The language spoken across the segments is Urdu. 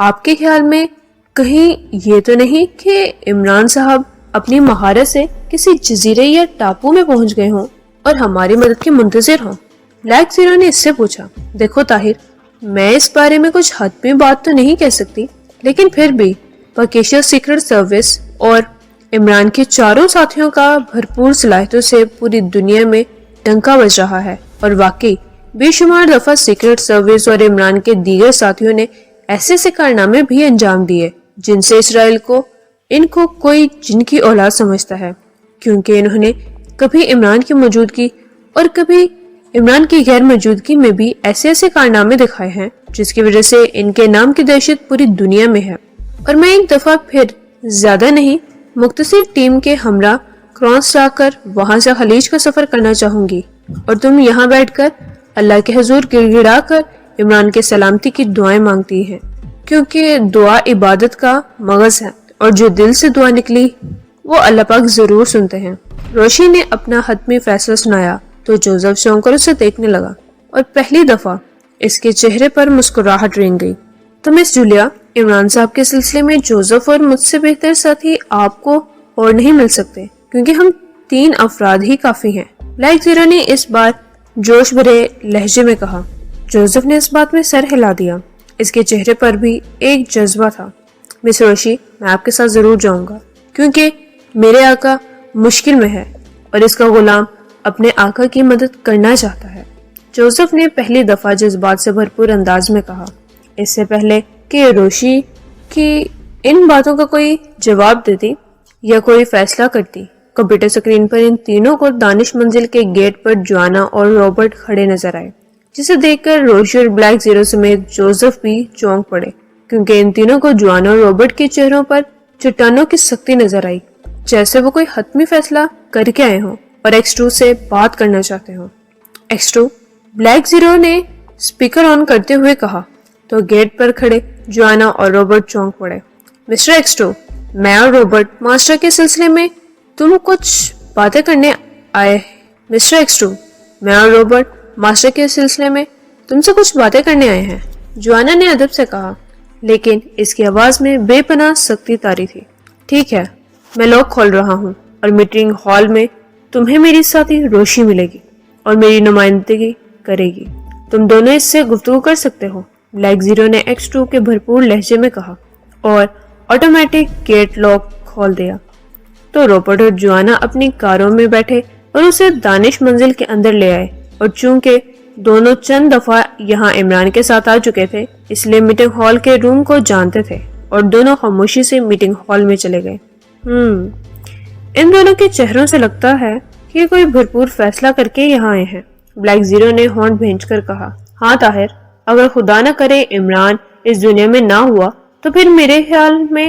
آپ کے خیال میں کہیں یہ تو نہیں کہ عمران صاحب اپنی مہارت سے کسی جزیرے یا ٹاپو میں پہنچ گئے ہوں اور ہماری مدد کے منتظر ہوں؟ بلیک زیرو نے اس سے پوچھا۔ دیکھو طاہر، میں اس بارے میں کچھ حتمی بات تو نہیں کہہ سکتی، لیکن پھر بھی پاکیشیا سیکرٹ سروس اور عمران کے چاروں ساتھیوں کا بھرپور صلاحیتوں سے پوری دنیا میں ڈنکا بج رہا ہے، اور واقعی بے شمار دفعہ سیکرٹ سروس اور عمران کے دیگر ساتھیوں نے ایسے کارنامے بھی انجام دیے جن سے اسرائیل کو ان کو کوئی جن کی اولاد سمجھتا ہے، کیونکہ انہوں نے کبھی عمران کی موجودگی اور کبھی عمران کی غیر موجودگی میں بھی ایسے کارنامے دکھائے ہیں جس کی وجہ سے ان کے نام کی دہشت پوری دنیا میں ہے۔ اور میں ایک دفعہ پھر زیادہ نہیں مختصر ٹیم کے ہمراہ کرانس جا کر وہاں سے خلیج کا سفر کرنا چاہوں گی، اور تم یہاں بیٹھ کر اللہ کے حضور گڑ گڑا کر عمران کے سلامتی کی دعائیں مانگتی ہیں، کیونکہ دعا عبادت کا مغز ہے اور جو دل سے دعا نکلی وہ اللہ پاک ضرور سنتے ہیں۔ روشی نے اپنا حتمی فیصلہ سنایا تو جوزف چونک کر اسے دیکھنے لگا، اور پہلی دفعہ اس کے چہرے پر مسکراہٹ رنگ گئی۔ تو مس جولیا، عمران صاحب کے سلسلے میں جوزف اور مجھ سے بہتر ساتھی آپ کو اور نہیں مل سکتے، کیونکہ ہم 3 افراد ہی کافی ہیں، بلیک زیرو نے اس بار جوش بھرے لہجے میں کہا۔ جوزف نے اس بات میں سر ہلا دیا، اس کے چہرے پر بھی ایک جذبہ تھا۔ مس روشی، میں آپ کے ساتھ ضرور جاؤں گا، کیونکہ میرے آقا مشکل میں ہے اور اس کا غلام اپنے آقا کی مدد کرنا چاہتا ہے، جوزف نے پہلی دفعہ جذبات سے بھرپور انداز میں کہا۔ اس سے پہلے کہ روشی کی ان باتوں کا کوئی جواب دیتی یا کوئی فیصلہ کرتی، کمپیوٹر سکرین پر ان تینوں کو دانش منزل کے گیٹ پر جوانا اور رابرٹ کھڑے نظر آئے، جسے دیکھ کر روشی اور بلیک زیرو سمیت جوزف بھی چونک پڑے، کیونکہ ان تینوں کو جوانا اور رابرٹ کے چہروں پر چٹانوں کی سختی نظر آئی، جیسے وہ کوئی حتمی فیصلہ کر کے آئے ہوں اور ایکس 2 سے بات کرنا چاہتے ہوں۔ ایکس 2، بلیک زیرو نے سپیکر آن کرتے ہوئے کہا، تو گیٹ پر کھڑے جوانا اور رابرٹ چونک پڑے۔ مسٹر ایکس 2، میں اور رابرٹ ماسٹر کے سلسلے میں تم کچھ باتیں کرنے آئے۔ مسٹر ایکس 2، میں اور رابرٹ ماسٹر کے سلسلے میں تم سے کچھ باتیں کرنے آئے ہیں، جوانا نے ادب سے کہا، لیکن اس کی آواز میں بے پناہ سختی طاری تھی۔ ٹھیک ہے، میں لاک کھول رہا ہوں اور میٹنگ ہال میں تمہیں میری ساتھی روشی ملے گی اور میری نمائندگی کرے گی، تم دونوں اس سے گفتگو کر سکتے ہو، بلیک زیرو نے ایکس 2 کے بھرپور لہجے میں کہا، اور آٹومیٹک گیٹ لاک کھول دیا۔ تو رابرٹ اور جوانا اپنی کاروں میں بیٹھے اور اسے دانش منزل کے اندر لے آئے، اور چونکہ دونوں چند دفعہ یہاں عمران کے ساتھ آ چکے تھے اس لیے میٹنگ ہال کے روم کو جانتے تھے، اور دونوں خاموشی سے میٹنگ ہال میں چلے گئے۔ ان دونوں کے چہروں سے لگتا ہے کہ یہ کوئی بھرپور فیصلہ کر کے یہاں آئے ہیں، بلیک زیرو نے ہونٹ بھینچ کر کہا۔ ہاں طاہر، اگر خدا نہ کرے عمران اس دنیا میں نہ ہوا تو پھر میرے خیال میں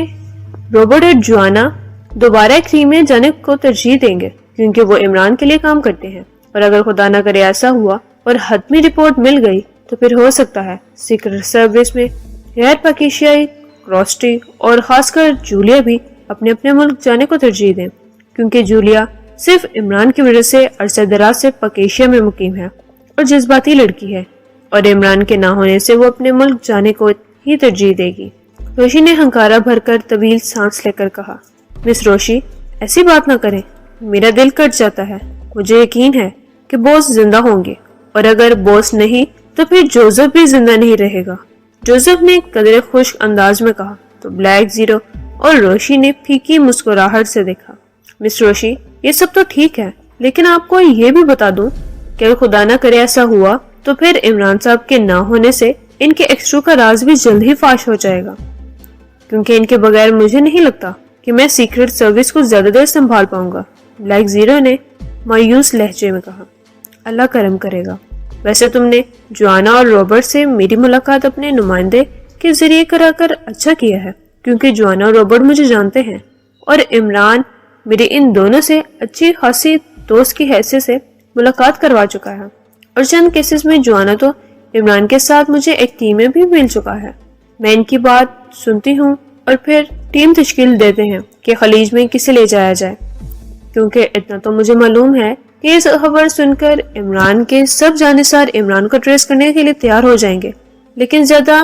رابرٹ اور جوانا دوبارہ کریم میں جانے کو ترجیح دیں گے، کیونکہ وہ عمران کے لیے کام کرتے ہیں، اور اگر خدا نہ کرے ایسا ہوا اور حتمی رپورٹ مل گئی تو پھر ہو سکتا ہے سیکرٹ سروس میں غیر پاکیشیائی کراسٹی اور خاص کر جولیا بھی اپنے اپنے ملک جانے کو ترجیح دیں، کیونکہ جولیا صرف عمران کی وجہ سے عرصہ دراز سے پاکیشیا میں مقیم ہے اور جذباتی لڑکی ہے، اور عمران کے نہ ہونے سے وہ اپنے ملک جانے کو ہی ترجیح دے گی۔ روشی نے ہنکارا بھر کر طویل سانس لے کر کہا، مس روشی، ایسی بات نہ کریں، میرا دل کٹ جاتا ہے، مجھے یقین ہے کہ بوس زندہ ہوں گے، اور اگر بوس نہیں تو پھر جوزف بھی زندہ نہیں رہے گا، جوزف نے قدرے خشک انداز میں کہا۔ تو بلیک زیرو اور روشی نے پھیکی مسکراہٹ سے دیکھا۔ مس روشی، یہ سب تو ٹھیک ہے، لیکن آپ کو یہ بھی بتا دوں کہ اگر خدا نہ کرے ایسا ہوا تو پھر عمران صاحب کے نہ ہونے سے ان کے ایکس 2 کا راز بھی جلد ہی فاش ہو جائے گا، کیونکہ ان کے بغیر مجھے نہیں لگتا کہ میں سیکرٹ سروس کو زیادہ دیر سنبھال پاؤں گا، بلیک زیرو نے مایوس لہجے میں کہا۔ اللہ کرم کرے گا۔ ویسے تم نے جوانا اور رابرٹ سے میری ملاقات اپنے نمائندے کے ذریعے کرا کر اچھا کیا ہے، کیونکہ جوانا اور رابرٹ مجھے جانتے ہیں، اور عمران میرے ان دونوں سے اچھی خاصی دوست کی حیثیت سے ملاقات کروا چکا ہے، اور چند کیسز میں جوانا تو عمران کے ساتھ مجھے ایک ٹیم میں بھی مل چکا ہے۔ میں ان کی بات سنتی ہوں اور پھر ٹیم تشکیل دیتے ہیں کہ خلیج میں کسے لے جایا جائے، کیونکہ اتنا تو مجھے معلوم ہے کہ اس خبر سن کر عمران کے سب جانصار عمران کو ٹریس کرنے کے لیے تیار ہو جائیں گے، لیکن زیادہ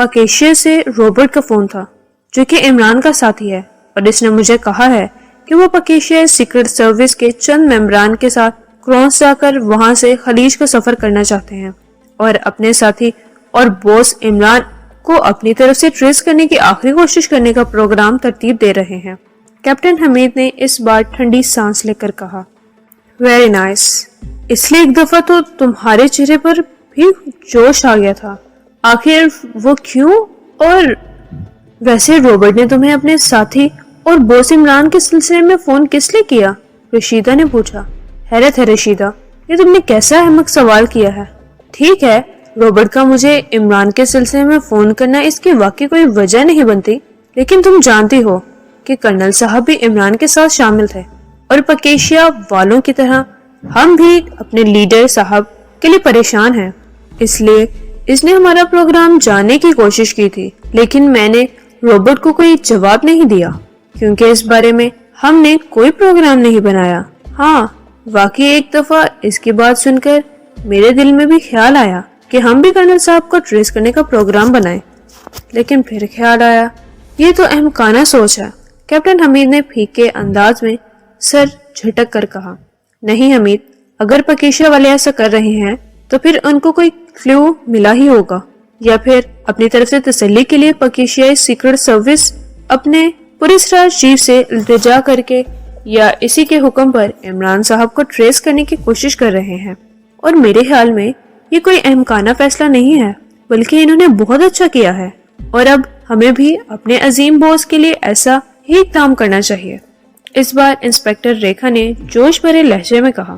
پاکیشیا سے روبرٹ کا فون تھا جو کہ عمران کا ساتھی ہے، اور اس نے مجھے کہا ہے کہ وہ پاکیشیا سیکرٹ سروس کے چند ممبران کے ساتھ کرونس جا کر وہاں سے خلیج کا سفر کرنا چاہتے ہیں اور اپنے ساتھی اور بوس عمران کو اپنی طرف سے ٹریس کرنے کی آخری کوشش کرنے کا پروگرام ترتیب دے رہے ہیں۔ کیپٹن حمید نے اس بار ٹھنڈی سانس لے کر کہا، ویری نائس، اس لیے ایک دفعہ تو تمہارے چہرے پر بھی جوش آ گیا تھا، آخر وہ کیوں؟ اور ویسے روبرٹ نے تمہیں اپنے ساتھی اور بوس عمران کے سلسلے میں فون کس لیے کیا؟ رشیدہ نے پوچھا۔ حیرت ہے رشیدہ، یہ تم نے کیسا احمق سوال کیا ہے۔ ٹھیک ہے، روبرٹ کا مجھے عمران کے سلسلے میں فون کرنا اس کی واقعی کوئی وجہ نہیں بنتی، لیکن تم جانتی ہو کہ کرنل صاحب بھی عمران کے ساتھ شامل تھے، اور پاکیشیا والوں کی طرح ہم بھی اپنے لیڈر صاحب کے لیے پریشان ہیں، اس لیے اس نے ہمارا پروگرام جاننے کی کوشش کی تھی، لیکن میں نے روبرٹ کو کوئی جواب نہیں دیا کیونکہ اس بارے میں ہم نے کوئی پروگرام نہیں بنایا۔ ہاں، واقعی ایک دفعہ اس کی بات سن کر میرے دل میں بھی خیال آیا کہ ہم بھی کرنل صاحب کو ٹریس کرنے کا پروگرام بنائیں، لیکن پھر خیال آیا یہ تو احمقانہ سوچ ہے۔ کیپٹن حمید نے پھیکے انداز میں سر جھٹک کر کہا، نہیں حمید، اگر پاکیشیا والے ایسا کر رہے ہیں تو پھر ان کو کوئی کلیو ملا ہی ہوگا، یا پھر اپنی طرف سے تسلی کے لیے پاکیشیائی سیکرٹ سروس اپنے پولیس راج چیف سے التجا کر کے یا اسی کے حکم پر عمران صاحب کو ٹریس کرنے کی کوشش کر رہے ہیں۔ اور میرے خیال میں یہ کوئی احمقانہ فیصلہ نہیں ہے، بلکہ انہوں نے بہت اچھا کیا ہے، اور اب ہمیں بھی اپنے عظیم بوس کے لیے ایسا ہی اقدام کرنا چاہیے۔ اس بار انسپیکٹر ریکھا نے جوش بھرے لہجے میں کہا،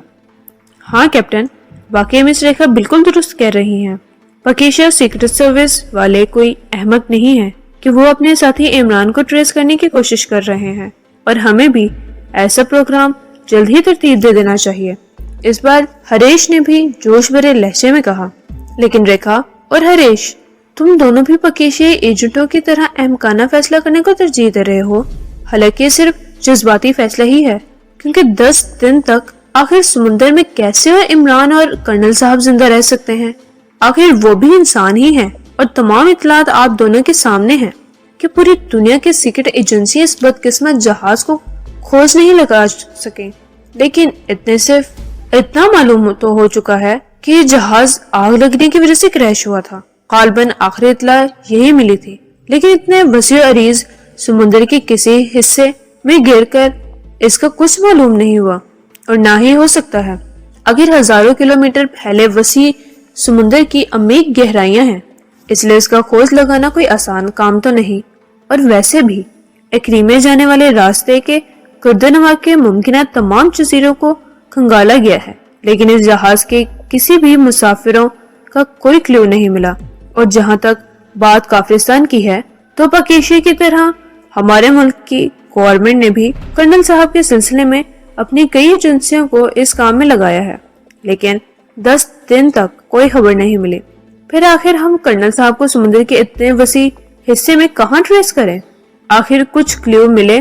ہاں کیپٹن، واقعی مس ریکھا بالکل درست کہہ رہی ہیں، پاکیشیا سیکرٹ سروس والے کوئی احمق نہیں ہیں کہ وہ اپنے ساتھی عمران کو ٹریس کرنے کی کوشش کر رہے ہیں، اور ہمیں بھی ایسا پروگرام جلد ہی ترتیب دے دینا چاہیے۔ اس بار ہریش نے بھی جوش بھرے لہجے میں کہا، لیکن ریکھا اور ہریش، تم دونوں بھی پاکیشیائی ایجنٹوں کی طرح احمقانہ فیصلہ کرنے کو ترجیح دے رہے ہو، حالانکہ صرف جذباتی فیصلہ ہی ہے، کیونکہ 10 دن تک آخر سمندر میں کیسے عمران اور کرنل صاحب زندہ رہ سکتے ہیں؟ آخر وہ بھی انسان ہی ہیں، اور تمام اطلاعات آپ دونوں کے سامنے ہیں کہ پوری دنیا کے سیکرٹ ایجنسی اس بدقسمت جہاز کو کھوج نہیں لگا سکیں، لیکن اتنا معلوم تو ہو چکا ہے کہ یہ جہاز آگ لگنے کی وجہ سے کریش ہوا تھا۔ غالباً آخری اطلاع یہی ملی تھی، لیکن اتنے وسیع عریض سمندر کے کسی حصے میں گر کر اس کا کچھ معلوم نہیں ہوا، اور نہ ہی ہو سکتا ہے۔ اگر ہزاروں کلومیٹر پھیلے وسیع سمندر کی عمیق گہرائیاں ہیں، اس لیے اس کا کھوج لگانا کوئی آسان کام تو نہیں، اور ویسے بھی ایکریمے جانے والے راستے کے گردنواں کے ممکنہ تمام جزیروں کو کھنگالا گیا ہے، لیکن اس جہاز کے کسی بھی مسافروں کا کوئی کلیو نہیں ملا، اور جہاں تک بات کافرستان کی ہے تو پاکیشیا کی طرح ہمارے ملک کی گورنمنٹ نے بھی کرنل صاحب کے سلسلے میں اپنی کئی ایجنسیوں کو اس کام میں لگایا ہے، لیکن 10 دن تک کوئی خبر نہیں ملی۔ پھر آخر ہم کرنل صاحب کو سمندر کے اتنے وسیع حصے میں کہاں ٹریس کریں؟ آخر کچھ کلیو ملے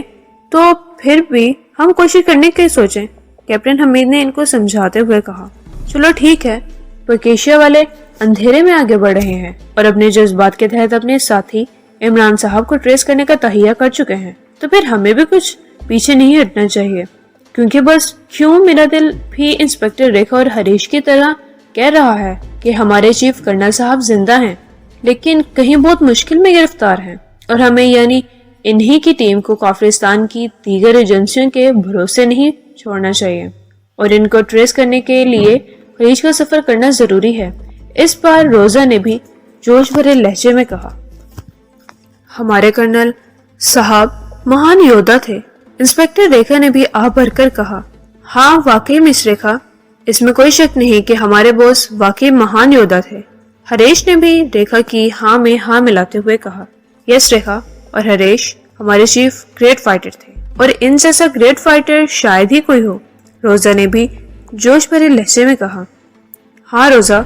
تو پھر بھی ہم کوشش کرنے کی سوچیں، کیپٹن حمید نے ان کو سمجھاتے ہوئے کہا۔ چلو ٹھیک ہے، پاکیشیا والے اندھیرے میں آگے بڑھ رہے ہیں اور اپنے جذبات کے تحت اپنے ساتھی عمران صاحب کو ٹریس کرنے کا تہیہ کر چکے ہیں، تو پھر ہمیں بھی کچھ پیچھے نہیں ہٹنا چاہیے، کیونکہ بس کیوں میرا دل بھی انسپیکٹر ریکھا اور ہریش کی طرح کہہ رہا ہے کہ ہمارے چیف کرنل صاحب زندہ ہیں، لیکن کہیں بہت مشکل میں گرفتار ہیں، اور ہمیں یعنی انہی کی ٹیم کو کافرستان کی دیگر ایجنسیوں کے بھروسے نہیں چھوڑنا چاہیے، اور ان کو ٹریس کرنے کے لیے خلیج کا سفر کرنا ضروری ہے۔ اس بار روزہ نے بھی جوش بھرے لہجے میں کہا، ہمارے کرنل صاحب مہان یودھا تھے۔ انسپیکٹر ریکھا نے بھی آہ بھر کر کہا، ہاں واقعی مس ریکھا، اس میں کوئی شک نہیں کہ ہمارے بوس واقعی مہان یودھا تھے۔ ہریش نے بھی ریکھا کی ہاں میں ہاں ملاتے ہوئے کہا، یس ریکھا اور ہریش ہمارے چیف گریٹ فائٹر تھے، اور ان جیسا گریٹ فائٹر شاید ہی کوئی ہو۔ روزہ نے بھی جوش بھرے لہجے میں کہا، ہاں روزہ،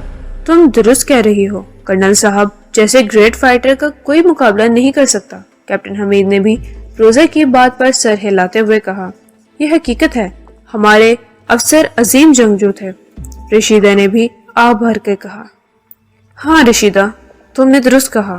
تم درست کہہ رہی ہو، کرنل صاحب جیسے گریٹ فائٹر کا کوئی مقابلہ نہیں کر سکتا۔ کیپٹن حمید نے بھی روزہ کی بات پر سر ہلاتے ہوئے کہا، یہ حقیقت ہے، ہمارے افسر عظیم جنگجو تھے۔ رشیدہ نے بھی آہ بھر کے کہا، ہاں رشیدہ، تم نے درست کہا،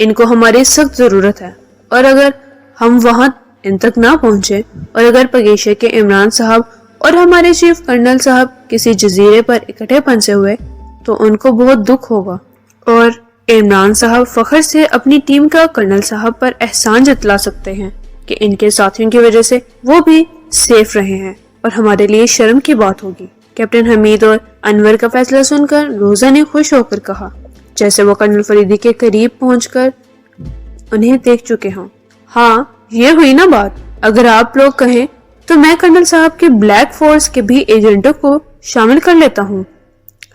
ان کو ہماری سخت ضرورت ہے، اور اگر ہم وہاں ان تک نہ پہنچے، اور اگر پگیشے کے عمران صاحب اور ہمارے چیف کرنل صاحب کسی جزیرے پر اکٹھے پھنسے ہوئے تو ان کو بہت دکھ ہوگا، اور عمران صاحب فخر سے اپنی ٹیم کا کرنل صاحب پر احسان جتلا سکتے ہیں کہ ان کے ساتھیوں کی وجہ سے وہ بھی سیف رہے ہیں، اور ہمارے لیے شرم کی بات ہوگی۔ کیپٹن حمید اور انور کا فیصلہ سن کر روزہ نے خوش ہو کر کہا، جیسے وہ کرنل فریدی کے قریب پہنچ کر انہیں دیکھ چکے ہوں۔ ہاں، یہ ہوئی نا بات۔ اگر آپ لوگ کہیں تو میں کرنل صاحب کے بلیک فورس کے بھی ایجنٹوں کو شامل کر لیتا ہوں۔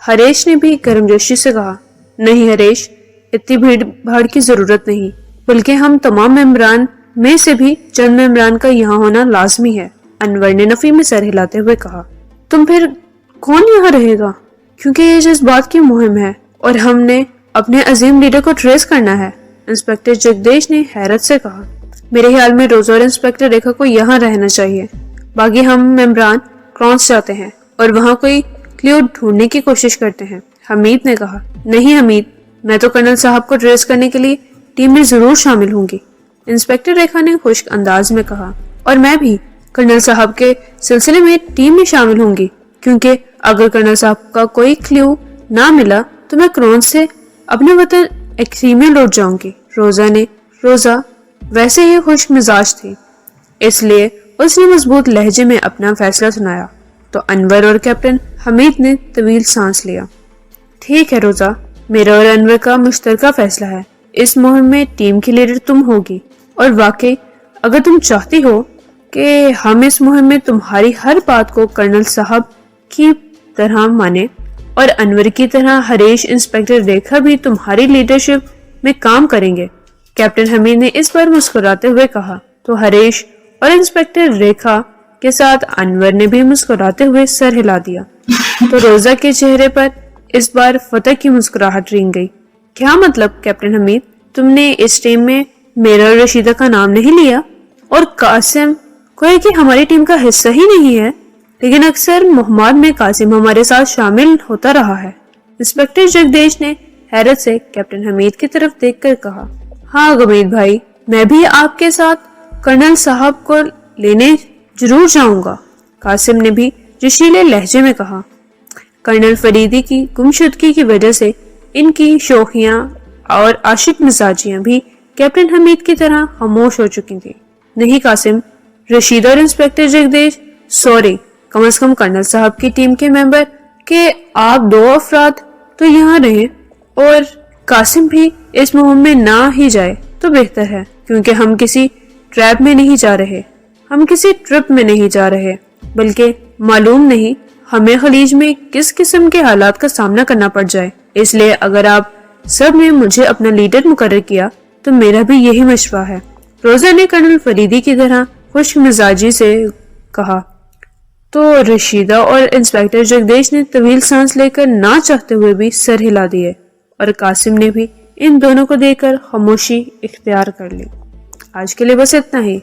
ہریش نے بھی گرم جوشی سے کہا، نہیں ہریش، اتنی بھیڑ بھاڑ کی ضرورت نہیں، بلکہ ہم تمام ممبران میں سے بھی چند ممبران کا یہاں ہونا لازمی ہے۔ انور نے نفی میں سر ہلاتے ہوئے کہا، تم پھر کون یہاں رہے گا؟ کیونکہ یہ جس بات کی مہم ہے اور ہم نے اپنے عظیم لیڈر کو ٹریس کرنا ہے۔ انسپیکٹر جگدیش نے حیرت سے کہا، میرے خیال میں روزہ اور انسپیکٹر ریکھا کو یہاں رہنا چاہیے، باقی ہم ممبران کرانس جاتے ہیں اور وہاں کوئی کلیو ڈھونڈنے کی کوشش کرتے ہیں۔ حمید نے کہا، نہیں حمید، میں تو کرنل صاحب کو ٹریس کرنے کے لیے ٹیم میں ضرور شامل ہوں گی۔ انسپیکٹر ریکھا نے خشک انداز میں کہا، اور میں بھی کرنل صاحب کے سلسلے میں ٹیم میں شامل ہوں گی، کیونکہ اگر کرنل صاحب کا کوئی کلیو نہ ملا تو میں کرانس سے اپنے وطن ایکریمیا لوٹ جاؤں گی۔ روزہ ویسے ہی خوش مزاج تھی، اس لیے اس نے مضبوط لہجے میں اپنا فیصلہ سنایا تو انور اور کیپٹن حمید نے طویل سانس لیا۔ ٹھیک ہے روزہ، میرا اور انور کا مشترکہ فیصلہ ہے، اس مہم میں ٹیم کی لیڈر تم ہوگی، اور واقعی اگر تم چاہتی ہو کہ ہم اس مہم میں تمہاری ہر بات کو کرنل صاحب کی طرح مانے اور انور کی طرح ہریش انسپیکٹر ریکھا بھی تمہاری لیڈرشپ میں کام کریں گے۔ کیپٹن حمید نے اس پر مسکراتے ہوئے کہا تو ہریش اور انسپیکٹر ریکھا کے ساتھ انور نے بھی مسکراتے ہوئے سر ہلا دیا تو روزہ کے چہرے پر اس بار فتح کی مسکراہٹ رنگ گئی۔ کیا مطلب کیپٹن حمید، تم نے اس ٹیم میں میرا اور رشیدہ کا نام نہیں لیا؟ اور قاسم کوئی کہ ہماری ٹیم کا حصہ ہی نہیں ہے، لیکن اکثر مہمات میں قاسم ہمارے ساتھ شامل ہوتا رہا ہے۔ انسپیکٹر جگدیش نے حیرت سے کیپٹن حمید کی طرف دیکھ کر کہا، ہاں غمید بھائی، میں بھی آپ کے ساتھ کرنل صاحب کو لینے ضرور جاؤں گا۔ قاسم نے بھی جوشیلے لہجے میں کہا۔ کرنل فریدی کی گمشدگی کی وجہ سے ان کی شوخیاں اور عاشق مزاجیاں بھی کیپٹن حمید کی طرح خاموش ہو چکی تھی۔ نہیں قاسم، رشیدہ اور انسپیکٹر جگدیش، سوری، کم از کم کرنل صاحب کی ٹیم کے ممبر کہ آپ دو افراد تو یہاں رہیں، اور قاسم بھی اس مہم میں نہ ہی جائے تو بہتر ہے، کیونکہ ہم کسی ٹریپ میں نہیں جا رہے، ہم کسی ٹرپ میں نہیں جا رہے، بلکہ معلوم نہیں ہمیں خلیج میں کس قسم کے حالات کا سامنا کرنا پڑ جائے۔ اس لیے اگر آپ سب نے مجھے اپنا لیڈر مقرر کیا تو میرا بھی یہی مشورہ ہے۔ روزہ نے کرنل فریدی کی طرح خوش مزاجی سے کہا تو رشیدہ اور انسپیکٹر جگدیش نے طویل سانس لے کر نہ چاہتے ہوئے بھی سر ہلا دیے، اور قاسم نے بھی ان دونوں کو دیکھ کر خاموشی اختیار کر لی۔ آج کے لیے بس اتنا ہی،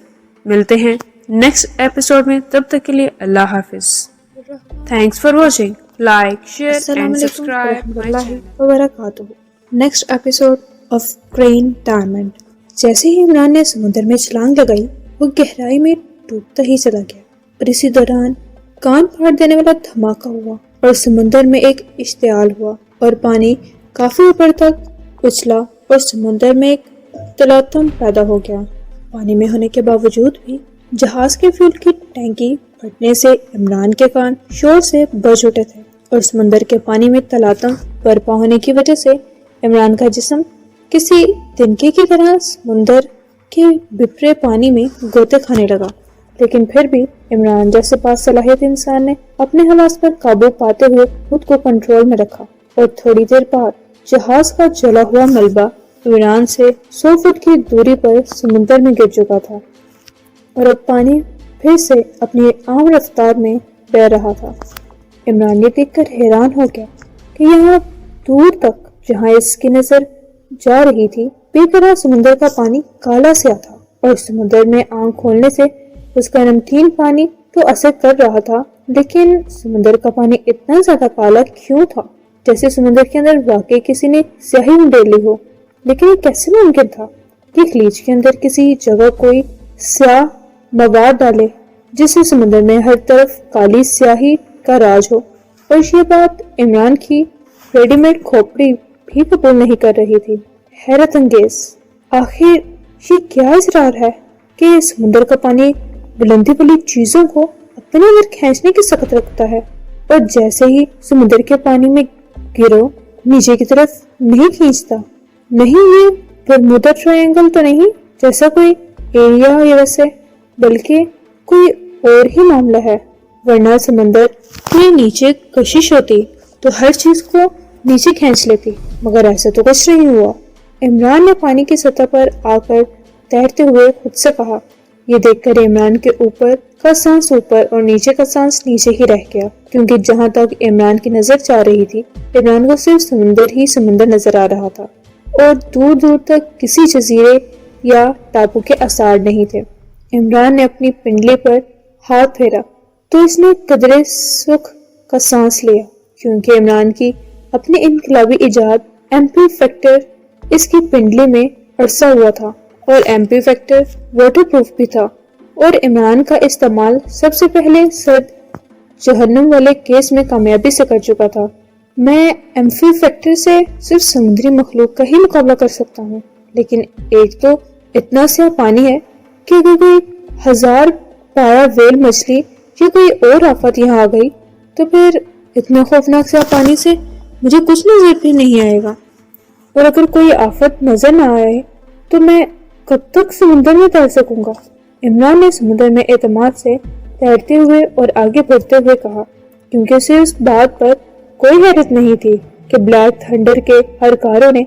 ملتے ہیں نیکسٹ ایپیسوڈ میں، تب تک کے لیے اللہ حافظ۔ Thanks for watching, like, share and subscribe my channel وبرکاتہ۔ نیکسٹ ایپیسوڈ آف کرین ڈائمنڈ۔ جیسے ہی عمران نے سمندر میں چھلانگ لگائی، وہ گہرائی میں ڈوبتا ہی چلا گیا، اور اسی دوران کان پھاڑ دینے والا دھماکہ ہوا اور سمندر میں ایک اشتعال ہوا اور پانی کافی اوپر تک اچھلا اور سمندر میں ایک تلاطم پیدا ہو گیا۔ پانی میں ہونے کے باوجود بھی جہاز کے فیول کی ٹینکی پھٹنے سے عمران کے کان شور سے بج اٹھے تھے، اور سمندر کے پانی میں تلاطم برپا ہونے کی وجہ سے عمران کا جسم کسی تنکے کی طرح سمندر کے بپھرے پانی میں گوتے کھانے لگا۔ لیکن پھر بھی عمران جیسے باصلاحیت انسان نے اپنے حواس پر قابو پاتے ہوئے خود کو کنٹرول میں رکھا، اور تھوڑی دیر بعد جہاز کا جلا ہوا ملبہ عمران سے 100 فٹ کی دوری پر سمندر میں گر چکا تھا، اور اب پانی پھر سے اپنی عام رفتار میں بہہ رہا تھا۔ عمران یہ دیکھ کر حیران ہو گیا کہ یہاں دور تک جہاں اس کی نظر جا رہی تھی بے قرار سمندر کا پانی کالا سیاہ تھا، اور سمندر میں آنکھ کھولنے سے اس کا نمکین پانی تو اثر کر رہا تھا، لیکن سمندر کا پانی اتنا زیادہ کالا کیوں تھا؟ جیسے سمندر کے اندر واقعی کسی نے سیاہی انڈیلی ہو۔ لیکن یہ کیسے ممکن تھا کہ خلیج کے اندر کسی جگہ کوئی سیاہ مواد ڈالے جس سے سمندر میں ہر طرف کالی سیاہی کا راج ہو؟ اور یہ بات عمران کی ریڈی میڈ کھوپڑی بھی قبول نہیں کر رہی تھی۔ حیرت انگیز، آخر یہ کیا اصرار ہے کہ سمندر کا پانی بلندی والی چیزوں کو اپنے اندر کھینچنے کی سخت رکھتا ہے، اور جیسے ہی سمندر کے پانی میں گرو نیچے کی طرف نہیں کھینچتا؟ نہیں، یہ برمودا ٹرائنگل تو نہیں جیسا کوئی ایریا یا ویسے، بلکہ کوئی اور ہی معاملہ ہے، ورنہ سمندر کے نیچے کشش ہوتی تو ہر چیز کو نیچے کھینچ لیتی، مگر ایسا تو کچھ نہیں ہوا۔ عمران نے پانی کی سطح پر آ کر تیرتے ہوئے خود سے کہا۔ یہ دیکھ کر عمران کے اوپر کا سانس اوپر اور نیچے کا سانس نیچے ہی رہ گیا، کیونکہ جہاں تک عمران کی نظر جا رہی تھی عمران کو صرف سمندر ہی سمندر نظر آ رہا تھا، اور دور دور تک کسی جزیرے یا ٹاپو کے آثار نہیں تھے۔ عمران نے اپنی پنڈلی پر ہاتھ پھیرا تو اس نے قدرے سکھ کا سانس لیا، کیونکہ عمران کی اپنی انقلابی ایجاد ایمپی فیکٹر اس کی پنڈلی میں اڑسا ہوا تھا، اور ایمپی فیکٹر واٹر پروف بھی تھا، اور عمران کا استعمال سب سے پہلے سرد جہنم والے کیس میں کامیابی سے کر چکا تھا۔ میں ایمپی فیکٹر سے صرف سمندری مخلوق کا ہی مقابلہ کر سکتا ہوں، لیکن ایک تو اتنا سیاہ پانی ہے کہ اگر کوئی 1000 پایا ویل مچھلی یا کوئی اور آفت یہاں آ گئی تو پھر اتنے خوفناک سیاہ پانی سے مجھے کچھ نظر بھی نہیں آئے گا، اور اگر کوئی آفت نظر نہ آئے تو میں کب تک سمندر میں تیر سکوں گا؟ عمران نے سمندر میں اعتماد سے تیرتے ہوئے اور آگے بڑھتے ہوئے کہا، کیونکہ اسے اس بات پر کوئی حیرت نہیں تھی کہ بلیک تھنڈر کے ہرکاروں نے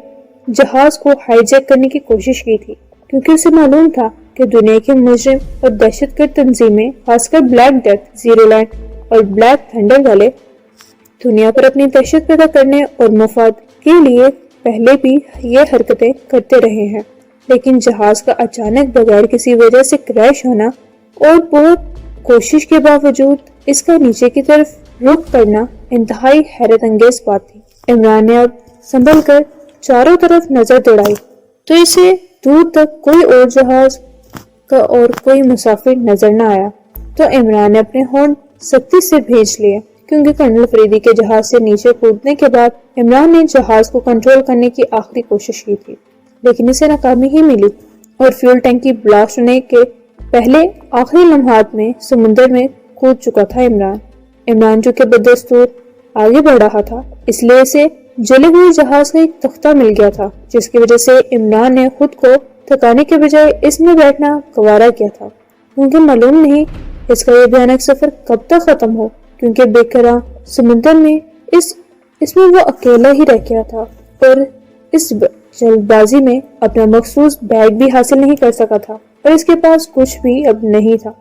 جہاز کو ہائی جیک کرنے کی کوشش کی تھی، کیونکہ اسے معلوم تھا کہ دنیا کے مجرم اور دہشت گرد تنظیمیں، خاص کر بلیک ڈیتھ، زیرو لینڈ اور بلیک تھنڈر والے، دنیا پر اپنی دہشت پیدا کرنے اور مفاد کے لیے پہلے بھی یہ حرکتیں کرتے رہے ہیں، لیکن جہاز کا اچانک بغیر کسی وجہ سے کریش ہونا اور بہت کوشش کے باوجود اس کا نیچے کی طرف رخ کرنا انتہائی حیرت انگیز بات تھی۔ عمران نے اب سنبھل کر چاروں طرف نظر دوڑائی تو اسے دور تک کوئی اور جہاز کا اور کوئی مسافر نظر نہ آیا، تو عمران نے اپنے ہارن سختی سے بھیج لیے، کیونکہ کرنل فریدی کے جہاز سے نیچے کودنے کے بعد عمران نے جہاز کو کنٹرول کرنے کی آخری کوشش کی تھی، لیکن اسے ناکامی ہی ملی، اور فیول ٹینکی بلاسٹ ہونے کے پہلے آخری لمحات میں سمندر میں کود چکا تھا عمران چونکہ بدستور آگے بڑھ رہا تھا، اس لیے اسے جلے ہوئے جہاز کا ایک تختہ مل گیا تھا، جس کی وجہ سے عمران نے خود کو تھکانے کے بجائے اس میں بیٹھنا گوارا کیا تھا، کیونکہ معلوم نہیں اس کا یہ بھیانک سفر کب تک ختم ہو، کیونکہ بے قرار سمندر میں اس میں وہ اکیلا ہی رہ گیا تھا، اور اس جلد بازی میں اپنا مخصوص بیگ بھی حاصل نہیں کر سکا تھا، اور اس کے پاس کچھ بھی اب نہیں تھا۔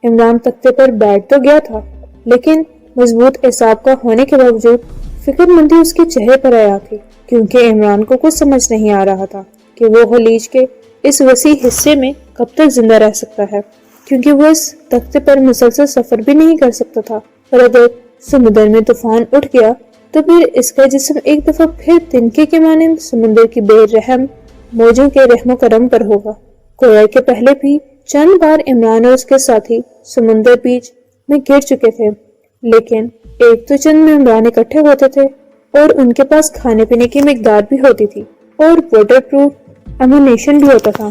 عمران تختے پر بیٹھ تو گیا تھا، لیکن مضبوط اعصاب کا ہونے کے باوجود فکر مندی اس کے چہرے پر آیا تھی، کیونکہ عمران کو کچھ سمجھ نہیں آ رہا تھا کہ وہ خلیج کے اس وسیع حصے میں کب تک زندہ رہ سکتا ہے، کیونکہ وہ اس تختے پر مسلسل سفر بھی نہیں کر سکتا تھا، اور اگر سمندر میں طوفان اٹھ گیا تو پھر اس کا جسم ایک دفعہ پھر تنکے کے مانند سمندر کی بے رحم موجوں کے رحم و کرم پر ہوگا۔ گویا کہ پہلے بھی چند بار عمران اور اس کے ساتھی سمندر بیچ میں گر چکے تھے، لیکن ایک تو چند ممبران اکٹھے ہوتے تھے اور ان کے پاس کھانے پینے کی مقدار بھی ہوتی تھی اور واٹر پروف ایمونیشن بھی ہوتا تھا،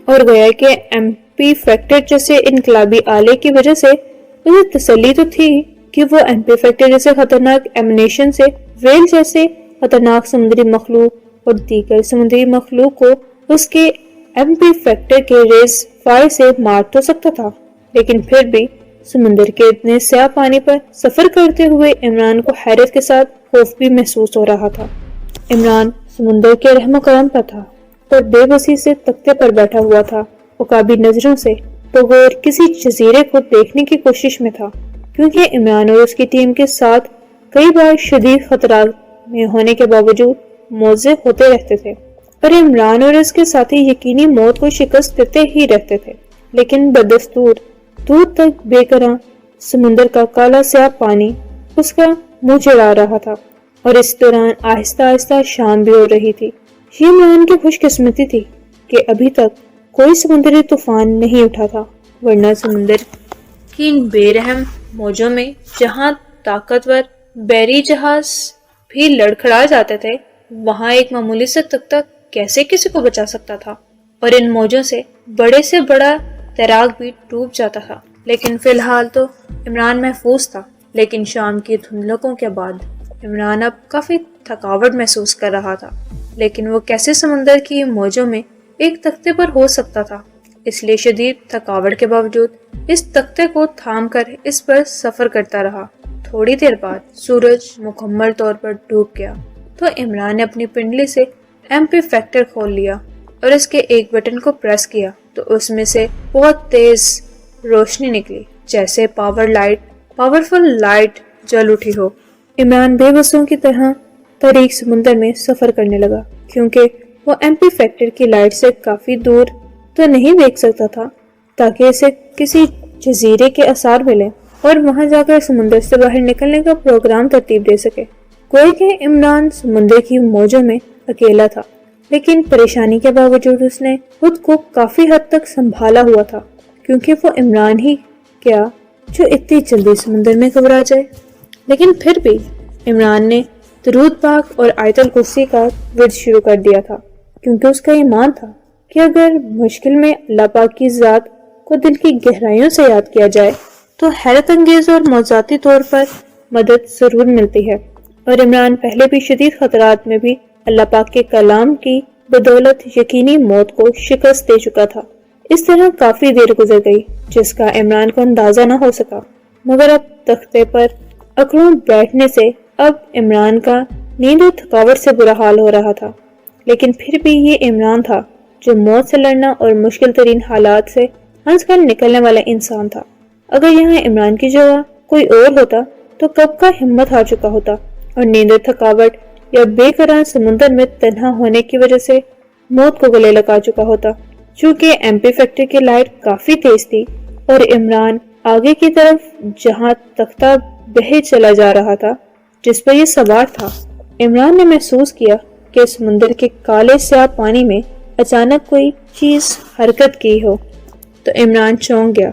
اور گویا کہ ایم پی فیکٹر جیسے انقلابی آلے کی وجہ سے اسے تسلی تو تھی کہ وہ ایم پی فیکٹر جیسے خطرناک ایمونیشن سے ویل جیسے خطرناک سمندری مخلوق اور دیگر سمندری مخلوق کو اس کے ایم پی فیکٹر کے ریز فائر سے مار تو سکتا تھا، لیکن پھر بھی سمندر کے اتنے سیاہ پانی پر سفر کرتے ہوئے عمران کو حیرت کے ساتھ خوف بھی محسوس ہو رہا تھا۔ عمران سمندر کے رحم و کرم پر تھا اور بے بسی سے تختے پر بیٹھا ہوا تھا، عقابی نظروں سے بغور کسی جزیرے کو دیکھنے کی کوشش میں تھا، کیونکہ عمران اور اس کی ٹیم کے ساتھ کئی بار شدید خطرات میں ہونے کے باوجود موضع ہوتے رہتے تھے، اور عمران اور اس کے ساتھی یقینی موت کو شکست دیتے ہی رہتے تھے، لیکن بدستور دور تک بے قرار سمندر کا کالا سیاہ پانی اس کا منہ چڑھا رہا تھا، اور اس دوران آہستہ آہستہ شام بھی ہو رہی تھی۔ یہ عمران کی خوش قسمتی تھی کہ ابھی تک کوئی سمندری طوفان نہیں اٹھا تھا، ورنہ سمندر کی ان بے رحم موجوں میں جہاں طاقتور بحری جہاز بھی لڑکھڑا جاتے تھے، وہاں ایک معمولی سے تختہ کیسے کسی کو بچا سکتا تھا؟ اور ان موجوں سے بڑا تیراک بھی ڈوب جاتا تھا۔ لیکن فی الحال تو عمران محفوظ تھا، لیکن شام کی دھندلکوں کے بعد عمران اب کافی تھکاوٹ محسوس کر رہا تھا۔ لیکن وہ کیسے سمندر کی موجوں میں ایک تختے پر ہو سکتا تھا؟ اس لیے شدید تھکاوٹ کے باوجود اس تختے کو تھام کر اس پر سفر کرتا رہا۔ تھوڑی دیر بعد سورج مکمل طور پر ڈوب گیا تو عمران نے اپنی پنڈلی سے MP فیکٹر کھول لیا اور اس کے ایک بٹن کو پریس کیا تو اس میں سے بہت تیز روشنی نکلی، جیسے پاورفل لائٹ جل اٹھی ہو۔ عمران بے بسوں کی طرح تاریک سمندر میں سفر کرنے لگا، کیونکہ وہ MP فیکٹر کی لائٹ سے کافی دور تو نہیں دیکھ سکتا تھا تاکہ اسے کسی جزیرے کے آثار ملے اور وہاں جا کر سمندر سے باہر نکلنے کا پروگرام ترتیب دے سکے۔ کوئی کہ عمران سمندر کی موجوں میں اکیلا تھا، لیکن پریشانی کے باوجود اس نے خود کو کافی حد تک سنبھالا ہوا تھا، کیونکہ وہ عمران ہی کیا جو اتنی جلدی سمندر میں گھبرا جائے۔ لیکن پھر بھی عمران نے درود پاک اور آیت الکرسی کا ورد شروع کر دیا تھا، کیونکہ اس کا ایمان تھا کہ اگر مشکل میں اللہ پاک کی ذات کو دل کی گہرائیوں سے یاد کیا جائے تو حیرت انگیز اور موضوعاتی طور پر مدد ضرور ملتی ہے۔ اور عمران پہلے بھی شدید خطرات میں بھی اللہ پاک کے کلام کی بدولت یقینی موت کو شکست دے چکا تھا۔ اس طرح کافی دیر گزر گئی جس کا عمران کو اندازہ نہ ہو سکا، مگر اب تختے پر اکڑوں بیٹھنے سے اب عمران کا نیند و تھکاوٹ سے برا حال ہو رہا تھا۔ لیکن پھر بھی یہ عمران تھا جو موت سے لڑنا اور مشکل ترین حالات سے ہنس کر نکلنے والا انسان تھا۔ اگر یہاں عمران کی جگہ کوئی اور ہوتا تو کب کا ہمت ہار چکا ہوتا اور نیند و تھکاوٹ یا بے قرار سمندر میں تنہا ہونے کی وجہ سے موت کو گلے لگا چکا ہوتا۔ چونکہ MP فیکٹر کی لائٹ کافی تیز تھی اور عمران آگے کی طرف جہاں تختہ بہہ چلا جا رہا تھا جس پر یہ سوار تھا، عمران نے محسوس کیا کہ سمندر کے کالے سیاہ پانی میں اچانک کوئی چیز حرکت کی ہو تو عمران چونک گیا۔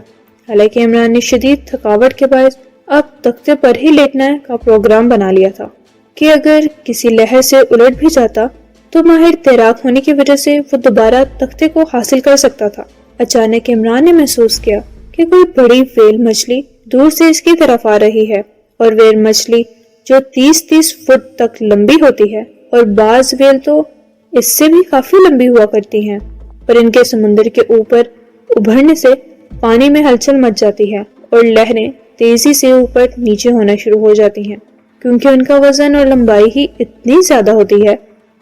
حالانکہ عمران نے شدید تھکاوٹ کے باعث اب تختے پر ہی لیٹنے کا پروگرام بنا لیا تھا کہ اگر کسی لہر سے الٹ بھی جاتا تو ماہر تیراک ہونے کی وجہ سے وہ دوبارہ تختے کو حاصل کر سکتا تھا۔ اچانک عمران نے محسوس کیا کہ کوئی بڑی ویل مچھلی دور سے اس کی طرف آ رہی ہے، اور ویل مچھلی جو 30 فٹ تک لمبی ہوتی ہے اور بعض ویل تو اس سے بھی کافی لمبی ہوا کرتی ہیں، اور ان کے سمندر کے اوپر ابھرنے سے پانی میں ہلچل مچ جاتی ہے اور لہریں تیزی سے اوپر نیچے ہونا شروع ہو جاتی ہیں کیونکہ ان کا وزن اور لمبائی ہی اتنی زیادہ ہوتی ہے۔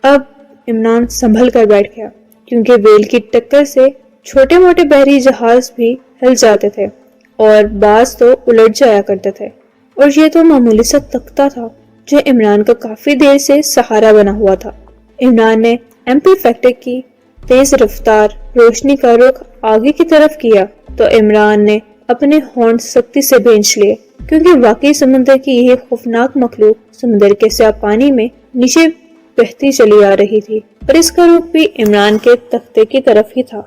اب عمران سنبھل کر بیٹھ گیا، کیونکہ ویل کی ٹکر سے چھوٹے موٹے بحری جہاز بھی ہل جاتے تھے اور بعض تو الٹ جایا کرتے تھے، اور یہ تو معمولی سا تختہ تھا جو عمران کا کافی دیر سے سہارا بنا ہوا تھا۔ عمران نے MP فیکٹر کی تیز رفتار روشنی کا رخ آگے کی طرف کیا تو عمران نے اپنے ہونٹ سختی سے بھینچ لیے، کیونکہ واقعی سمندر کی یہ خوفناک مخلوق سمندر کے سیاہ پانی میں نیچے بہتی چلی آ رہی تھی، اور اس کا رخ بھی عمران کے تختے کی طرف ہی تھا۔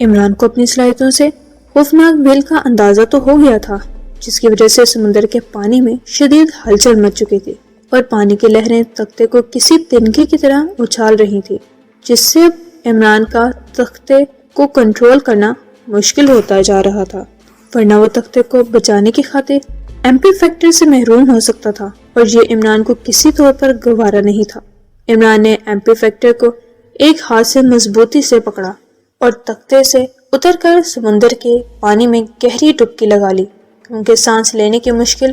عمران کو اپنی صلاحیتوں سے خوفناک ویل کا اندازہ تو ہو گیا تھا، جس کی وجہ سے سمندر کے پانی میں شدید ہلچل مچ چکی تھی اور پانی کی لہریں تختے کو کسی تنکے کی طرح اچھال رہی تھی، جس سے اب عمران کا تختے کو کنٹرول کرنا مشکل ہوتا جا رہا تھا، ورنہ وہ تختے کو بچانے کی خاطر MP فیکٹر سے محروم ہو سکتا تھا، اور یہ عمران کو کسی طور پر گوارا نہیں تھا۔ عمران نے MP فیکٹر کو ایک ہاتھ سے مضبوطی سے پکڑا اور تختے سے اتر کر سمندر کے پانی میں گہری ڈبکی لگا لی، کیونکہ سانس لینے کی مشکل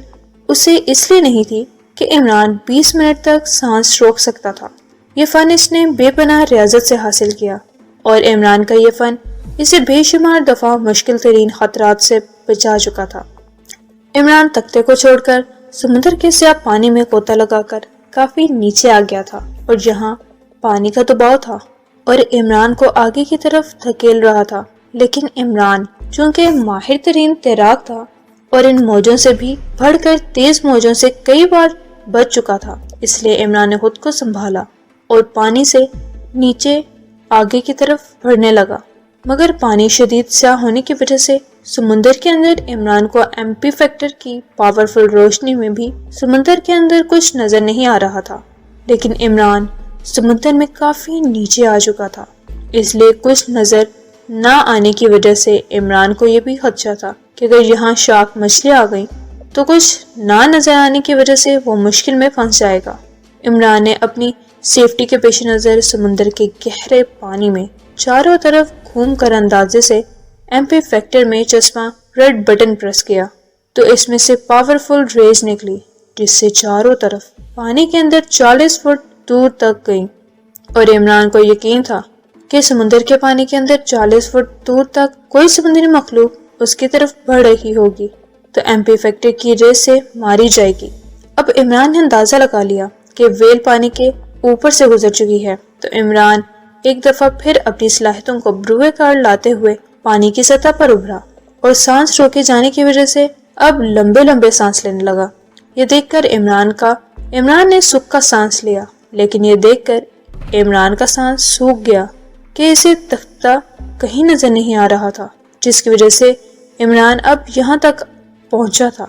اسے اس لیے نہیں تھی کہ عمران 20 منٹ تک سانس روک سکتا تھا۔ یہ فن اس نے بے پناہ ریاضت سے حاصل کیا، اور عمران کا یہ فن اسے بے شمار دفعہ مشکل ترین خطرات سے بچا چکا تھا۔ عمران تختے کو چھوڑ کر سمندر کے سیاہ پانی میں غوطہ لگا کر کافی نیچے آ گیا تھا، اور جہاں پانی کا دباؤ تھا اور عمران کو آگے کی طرف دھکیل رہا تھا، لیکن عمران چونکہ ماہر ترین تیراک تھا اور ان موجوں سے بھی بڑھ کر تیز موجوں سے کئی بار بچ چکا تھا، اس لیے عمران نے خود کو سنبھالا اور پانی سے نیچے آگے کی طرف بڑھنے لگا، مگر پانی شدید سیاہ ہونے کی وجہ سے سمندر کے اندر عمران کو MP فیکٹر کی پاورفل روشنی میں بھی سمندر کے اندر کچھ نظر نہیں آ رہا تھا۔ لیکن عمران سمندر میں کافی نیچے آ چکا تھا، اس لیے کچھ نظر نہ آنے کی وجہ سے عمران کو یہ بھی خدشہ تھا کہ اگر یہاں شارک مچھلی آ گئی تو کچھ نہ نظر آنے کی وجہ سے وہ مشکل میں پھنس جائے گا۔ عمران نے اپنی سیفٹی کے پیش نظر سمندر کے گہرے پانی میں چاروں طرف گھوم کر اندازے سے MP فیکٹر میں چسپاں ریڈ بٹن پریس کیا تو اس میں سے پاورفل ریز نکلی جس سے چاروں طرف پانی کے اندر 40 فٹ دور تک گئی، اور عمران کو یقین تھا کہ سمندر کے پانی کے اندر 40 فٹ دور تک کوئی سمندری مخلوق اس کی طرف بڑھ رہی ہوگی تو MP فیکٹر کی ریز سے ماری جائے گی۔ اب عمران نے اندازہ لگا لیا کہ ویل پانی کے اوپر سے گزر چکی ہے، تو عمران ایک دفعہ پھر اپنی صلاحیتوں کو بروئے کار لاتے ہوئے پانی کی سطح پر ابھرا اور سانس روکے جانے کی وجہ سے اب لمبے لمبے سانس لینے لگا۔ یہ دیکھ کر عمران نے سکھ کا سانس لیا، لیکن یہ دیکھ کر عمران کا سانس سوکھ گیا کہ اسے تختہ کہیں نظر نہیں آ رہا تھا، جس کی وجہ سے عمران اب یہاں تک پہنچا تھا۔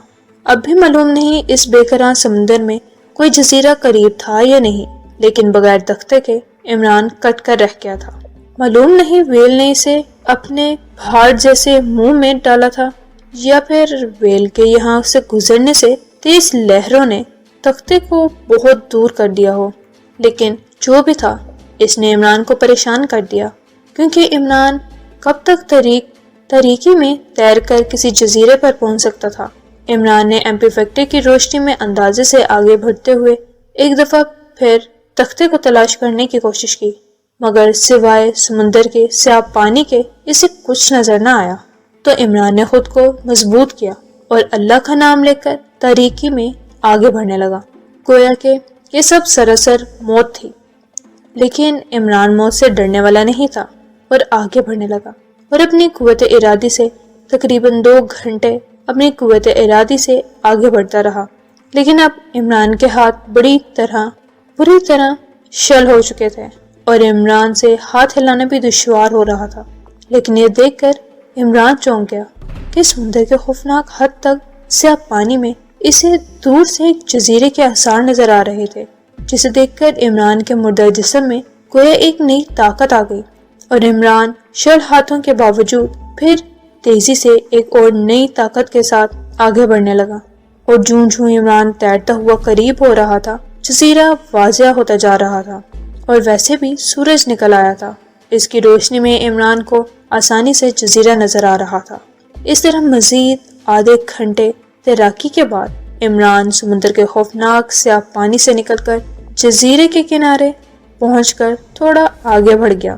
اب بھی معلوم نہیں اس بے قرار سمندر میں کوئی جزیرہ قریب تھا یا نہیں، لیکن بغیر تختے کے عمران کٹ کر رہ گیا تھا۔ معلوم نہیں ویل نے اسے اپنے پہاڑ جیسے منہ میں ڈالا تھا یا پھر ویل کے یہاں سے گزرنے سے تیز لہروں نے تختے کو بہت دور کر دیا ہو، لیکن جو بھی تھا اس نے عمران کو پریشان کر دیا، کیونکہ عمران کب تک تاریکی میں تیر کر کسی جزیرے پر پہنچ سکتا تھا۔ عمران نے MP فیکٹر کی روشنی میں اندازے سے آگے بڑھتے ہوئے ایک دفعہ پھر تختے کو تلاش کرنے کی کوشش کی، مگر سوائے سمندر کے سیاہ پانی کے اسے کچھ نظر نہ آیا۔ تو عمران نے خود کو مضبوط کیا اور اللہ کا نام لے کر تاریکی میں آگے بڑھنے لگا، گویا کہ یہ سب سراسر موت تھی۔ لیکن عمران موت سے ڈرنے والا نہیں تھا اور آگے بڑھنے لگا اور اپنی قوت ارادی سے تقریباً 2 گھنٹے اپنی قوت ارادی سے آگے بڑھتا رہا، لیکن اب عمران کے ہاتھ بری طرح شل ہو چکے تھے اور عمران سے ہاتھ ہلانا بھی دشوار ہو رہا تھا۔ لیکن یہ دیکھ کر عمران چونک گیا کہ سمندر کے خوفناک حد تک سیاہ پانی میں اسے دور سے ایک جزیرے کے آثار نظر آ رہے تھے، جسے دیکھ کر عمران کے مردہ جسم میں گویا ایک نئی طاقت آ گئی، اور عمران شل ہاتھوں کے باوجود پھر تیزی سے ایک اور نئی طاقت کے ساتھ آگے بڑھنے لگا، اور جوں عمران تیرتا ہوا قریب ہو رہا تھا جزیرہ واضح ہوتا جا رہا تھا، اور ویسے بھی سورج نکل آیا تھا۔ اس کی روشنی میں عمران کو آسانی سے جزیرہ نظر آ رہا تھا۔ اس طرح مزید آدھے گھنٹے تیراکی کے بعد عمران سمندر کے خوفناک سیاہ پانی سے نکل کر جزیرے کے کنارے پہنچ کر تھوڑا آگے بڑھ گیا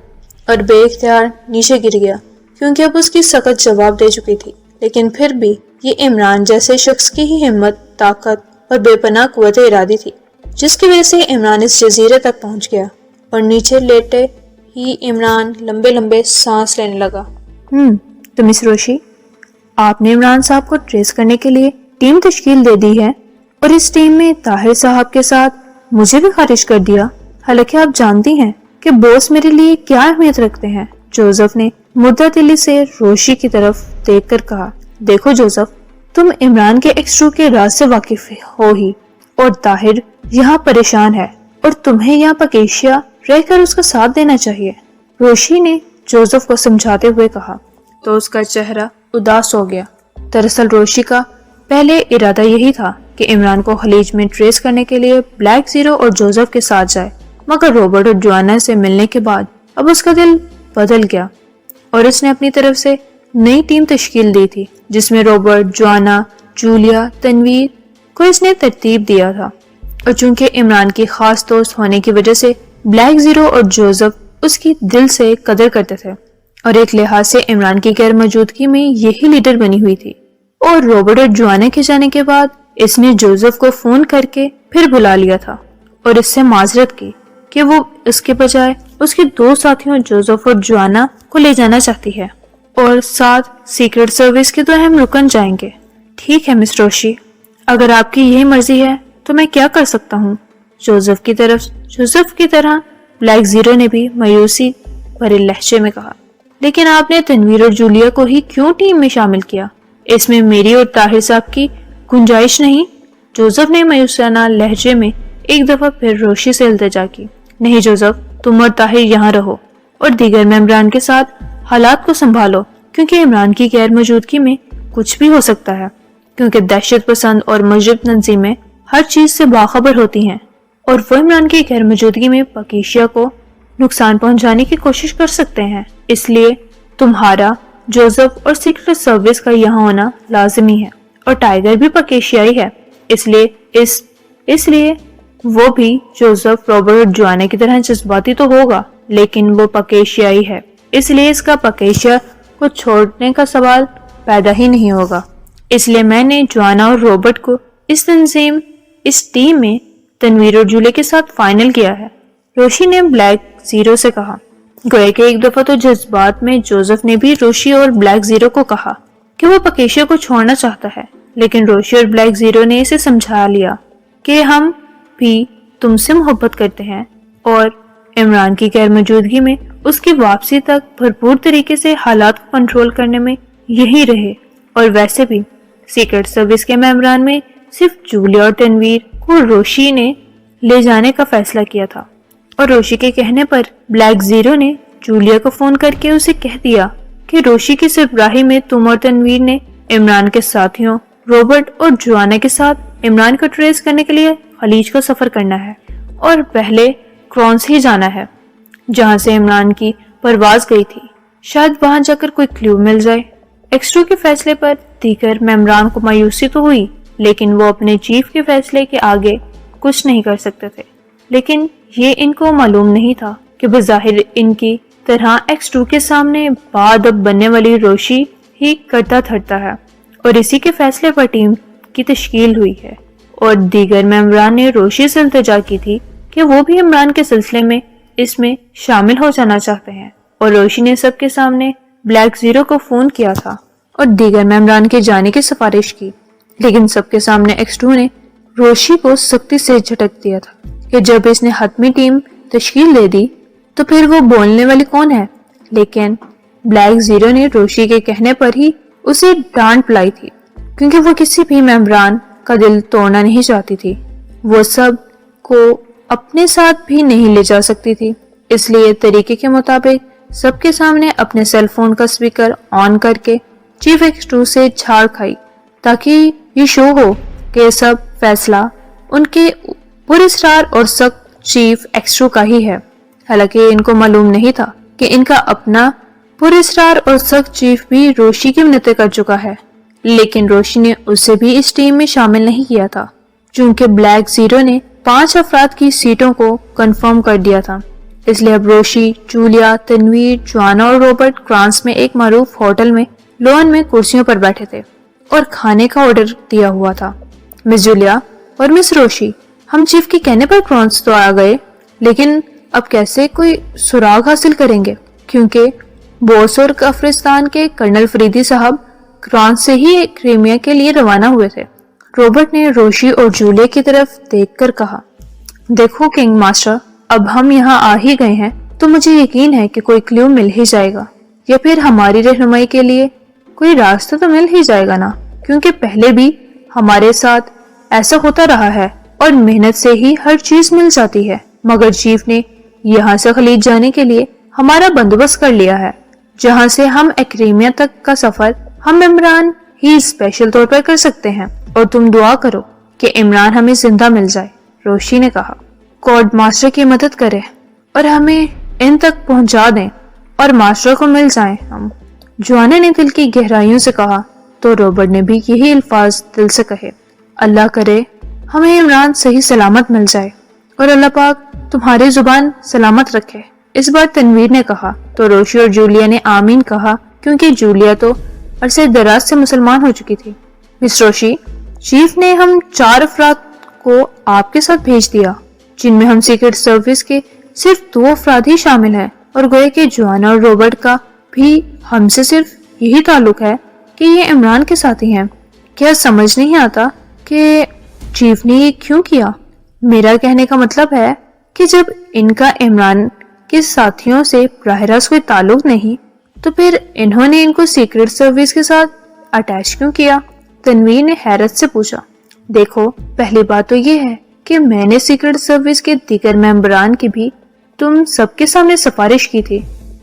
اور بے اختیار نیچے گر گیا، کیونکہ اب اس کی سخت جواب دے چکی تھی۔ لیکن پھر بھی یہ عمران جیسے شخص کی ہی ہمت، طاقت اور بے پناہ قوت ارادی تھی، جس کی وجہ سے عمران اس جزیرے تک پہنچ گیا، اور نیچے لیٹے ہی عمران لمبے لمبے سانس لینے لگا۔ تو مس روشی، آپ نے عمران صاحب کو ٹریس کرنے کے لیے ٹیم تشکیل دے دی ہے، اور اس ٹیم میں طاہر صاحب کے ساتھ مجھے بھی خارج کر دیا، حالانکہ آپ جانتی ہیں کہ باس میرے لیے کیا اہمیت رکھتے ہیں۔ جوزف نے مردہ دلی سے روشی کی طرف دیکھ کر کہا، دیکھو جوزف، تم عمران کے ایکسٹرو کے راز سے واقف ہو ہی، اور طاہر یہاں پریشان ہے، اور تمہیں یہاں پکیشیا رہ کر اس کا ساتھ دینا چاہیے، روشی نے جوزف کو سمجھاتے ہوئے کہا، تو اس کا چہرہ اداس ہو گیا۔ دراصل روشی کا پہلے ارادہ یہی تھا کہ عمران کو خلیج میں ٹریس کرنے کے لیے بلیک زیرو اور جوزف کے ساتھ جائے، مگر روبرٹ اور جوانا سے ملنے کے بعد اب اس کا دل بدل گیا، اور اس نے اپنی طرف سے نئی ٹیم تشکیل دی تھی، جس میں روبرٹ، جوانا، جولیا، تنویر کو اس نے ترتیب دیا تھا، اور چونکہ عمران کی خاص دوست ہونے کی وجہ سے بلیک زیرو اور جوزف اس کی دل سے قدر کرتے تھے، اور ایک لحاظ سے عمران کی غیر موجودگی میں یہی لیڈر بنی ہوئی تھی۔ اور روبرٹ اور جوانا کے جانے کے بعد اس نے جوزف کو فون کر کے پھر بلا لیا تھا اور اس سے معذرت کی کہ وہ اس کے بجائے اس کے 2 ساتھیوں جوزف اور جوانا کو لے جانا چاہتی ہے، اور ساتھ سیکرٹ سروس کے 2 اہم رکن جائیں گے۔ ٹھیک ہے مس روشی، اگر آپ کی یہی مرضی ہے تو میں کیا کر سکتا ہوں؟ جوزف کی طرح بلیک زیرو نے بھی مایوسی بھرے لہجے میں کہا، لیکن آپ نے تنویر اور جولیا کو ہی کیوں ٹیم میں شامل کیا؟ اس میں میری اور طاہر صاحب کی گنجائش نہیں؟ جوزف نے مایوسانہ لہجے میں ایک دفعہ پھر روشی سے التجا کی۔ نہیں جوزف، تم اور طاہر یہاں رہو اور دیگر ممبران کے ساتھ حالات کو سنبھالو، کیونکہ عمران کی غیر موجودگی میں کچھ بھی ہو سکتا ہے، کیونکہ دہشت پسند اور مجرم تنظیمیں ہر چیز سے باخبر ہوتی ہیں اور وہ عمران کی غیر موجودگی میں پکیشیا کو نقصان پہنچانے کی کوشش کر سکتے ہیں۔ اس لیے تمہارا، جوزف اور سیکرٹ سروس کا یہاں ہونا لازمی ہے، اور ٹائیگر بھی پکیشیائی ہے، اس لیے وہ بھی جوزف، رابرٹ اور جوانا کی طرح جذباتی تو ہوگا، لیکن وہ پکیشیائی ہے، اس لیے اس کا پکیشیا کو چھوڑنے کا سوال پیدا ہی نہیں ہوگا۔ اس لیے میں نے جوانا اور رابرٹ کو اس ٹیم میں تنویر اور جولے کے ساتھ فائنل کیا ہے، روشی نے بلیک زیرو سے کہا۔ گویا کہ ایک دفعہ تو جذبات میں جوزف نے بھی روشی اور بلیک زیرو کو کہا کہ وہ پکیشیا کو چھوڑنا چاہتا ہے، لیکن روشی اور بلیک زیرو نے اسے سمجھا لیا کہ ہم بھی تم سے محبت کرتے ہیں اور عمران کی غیر موجودگی میں اس کی واپسی تک بھرپور طریقے سے حالات کو کنٹرول کرنے میں یہی رہے۔ اور ویسے بھی سیکرٹ سروس کے ممبران میں صرف جولیا اور تنویر کو روشی نے لے جانے کا فیصلہ کیا تھا، اور روشی کے کہنے پر بلیک زیرو نے جولیا کو فون کر کے اسے کہہ دیا کہ روشی کی سربراہی میں تم اور تنویر نے عمران کے ساتھیوں رابرٹ اور جوانا کے ساتھ عمران کو ٹریس کرنے کے لیے خلیج کا سفر کرنا ہے اور پہلے کرونس ہی جانا ہے جہاں سے عمران کی پرواز گئی تھی، شاید وہاں جا کر کوئی کلیو مل جائے۔ ایکسٹرو کے فیصلے پر دیگر ممبران کو مایوسی تو ہوئی، لیکن وہ اپنے چیف کے فیصلے کے آگے کچھ نہیں کر سکتے تھے، لیکن یہ ان کو معلوم نہیں تھا کہ بظاہر ان کی طرح ایکس2 کے سامنے بعد بننے والی روشی ہی کرتا تھرتا ہے، اور اسی کے فیصلے پر ٹیم کی تشکیل ہوئی ہے، اور دیگر ممبران نے روشی سے التجا کی تھی کہ وہ بھی عمران کے سلسلے میں اس میں شامل ہو جانا چاہتے ہیں، اور روشی نے سب کے سامنے بلیک زیرو کو فون کیا تھا اور دیگر ممبران کے جانے کی سفارش کی، لیکن سب کے سامنے ایکس2 نے روشی کو سختی سے جھٹک دیا تھا کہ جب اس نے حتمی ٹیم تشکیل دے دی تو پھر وہ بولنے والی کون ہے۔ لیکن بلیک زیرو نے روشی کے کہنے پر ہی اسے ڈانٹ پلائی تھی، کیونکہ وہ کسی بھی ممبران کا دل توڑنا نہیں چاہتی تھی، وہ سب کو اپنے ساتھ بھی نہیں لے جا سکتی تھی، اس لیے طریقے کے مطابق سب کے سامنے اپنے سیل فون کا اسپیکر آن کر کے چیف ایکس2 سے جھاڑ کھائی تاکہ یہ شو ہو کہ سب فیصلہ ان کے پراسرار اور سخت چیف ایکس2 کا ہی ہے۔ حالانکہ ان کو معلوم نہیں تھا کہ ان کا اپنا پراسرار اور سخت چیف بھی روشی کی منتیں کر چکا ہے، لیکن روشی نے اسے بھی اس ٹیم میں شامل نہیں کیا تھا، چونکہ بلیک زیرو نے 5 افراد کی سیٹوں کو کنفرم کر دیا تھا۔ اس لیے اب روشی، جولیا، تنویر، جوانا اور رابرٹ کرانس میں ایک معروف ہوٹل میں لون میں کرسیوں پر بیٹھے تھے اور کھانے کا آرڈر دیا ہوا تھا۔ مس جولیا اور مس روشی، ہم چیف کے کہنے پر کرانس تو آ گئے، لیکن اب کیسے کوئی سراغ حاصل کریں گے، کیونکہ بوس اور کافرستان کے کرنل فریدی صاحب کرانس سے ہی کریمیا کے لیے روانہ ہوئے تھے۔ رابرٹ نے روشی اور جولیا کی طرف دیکھ کر کہا، دیکھو کنگ ماسٹر، اب ہم یہاں آ ہی گئے ہیں تو مجھے یقین ہے کہ کوئی کلیو مل ہی جائے گا، یا پھر ہماری رہنمائی کے لیے کوئی راستہ تو مل ہی جائے گا نا، کیونکہ پہلے بھی ہمارے ساتھ ایسا ہوتا رہا ہے اور محنت سے ہی ہر چیز مل جاتی ہے، مگر چیف نے یہاں سے خلیج جانے کے لیے ہمارا بندوبست کر لیا ہے، جہاں سے ہم ایکریمیا تک کا سفر ہم عمران ہی اسپیشل طور پر کر سکتے ہیں، اور تم دعا کرو کہ عمران ہمیں زندہ مل جائے۔ روشی نے کہا، کورٹ ماسٹر کی مدد کرے اور ہمیں ان تک پہنچا دیں اور ماسٹر کو مل جائیں ہم۔ جوانا نے دل کی گہرائیوں سے کہا تو رابرٹ نے بھی یہی الفاظ دل سے کہے، اللہ کرے ہمیں عمران صحیح سلامت مل جائے اور اللہ پاک تمہاری زبان سلامت رکھے۔ اس بار تنویر نے کہا تو روشی اور جولیا نے آمین کہا، کیونکہ جولیا تو عرصے دراز سے مسلمان ہو چکی تھی۔ مس روشی، چیف نے ہم 4 افراد کو آپ کے ساتھ بھیج دیا، جن میں ہم سیکرٹ سروس کے صرف 2 افراد ہی شامل ہیں، اور گویا کہ جوانا اور رابرٹ کا بھی ہم سے صرف یہی تعلق ہے کہ یہ عمران کے ساتھی ہیں۔ کیا سمجھ نہیں آتا کہ چیف نے یہ کیوں کیا؟ میرا کہنے کا مطلب ہے کہ جب ان کا عمران کے ساتھیوں سے براہ راست کوئی تعلق نہیں تو پھر انہوں نے ان کو سیکرٹ سروس کے ساتھ اٹیچ کیوں کیا؟ تنویر نے حیرت سے پوچھا۔ دیکھو، پہلی بات تو یہ ہے کہ میں نے سیکرٹ سروس کے دیگر ممبران کی بھی تم سب کے سامنے سفارش کی تھی،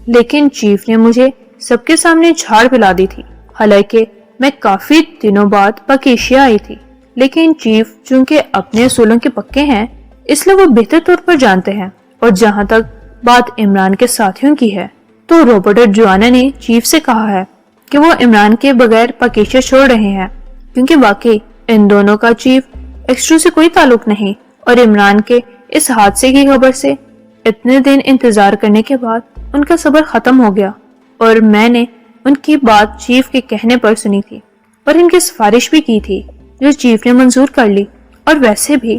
لیکن چیف نے مجھے سب کے سامنے جھاڑ پلا دی تھی۔ حالانکہ میں کافی دنوں بعد پاکیشیا آئی تھی، لیکن چیف چونکہ اپنے اصولوں کے پکے ہیں اس لیے وہ بہتر طور پر جانتے ہیں۔ اور جہاں تک بات عمران کے ساتھیوں کی ہے تو روبرٹ اور جوانا نے چیف سے کہا ہے کہ وہ عمران کے بغیر پاکیشیا چھوڑ رہے ہیں، کیونکہ واقعی ان دونوں کا چیف ایکسٹرو سے کوئی تعلق نہیں، اور عمران کے اس حادثے کی خبر سے اتنے دن انتظار کرنے کے بعد ان کا صبر ختم ہو گیا، اور میں نے ان کی بات چیف کے کہنے پر سنی تھی اور ان کی سفارش بھی کی تھی جو چیف نے منظور کر لی۔ اور ویسے بھی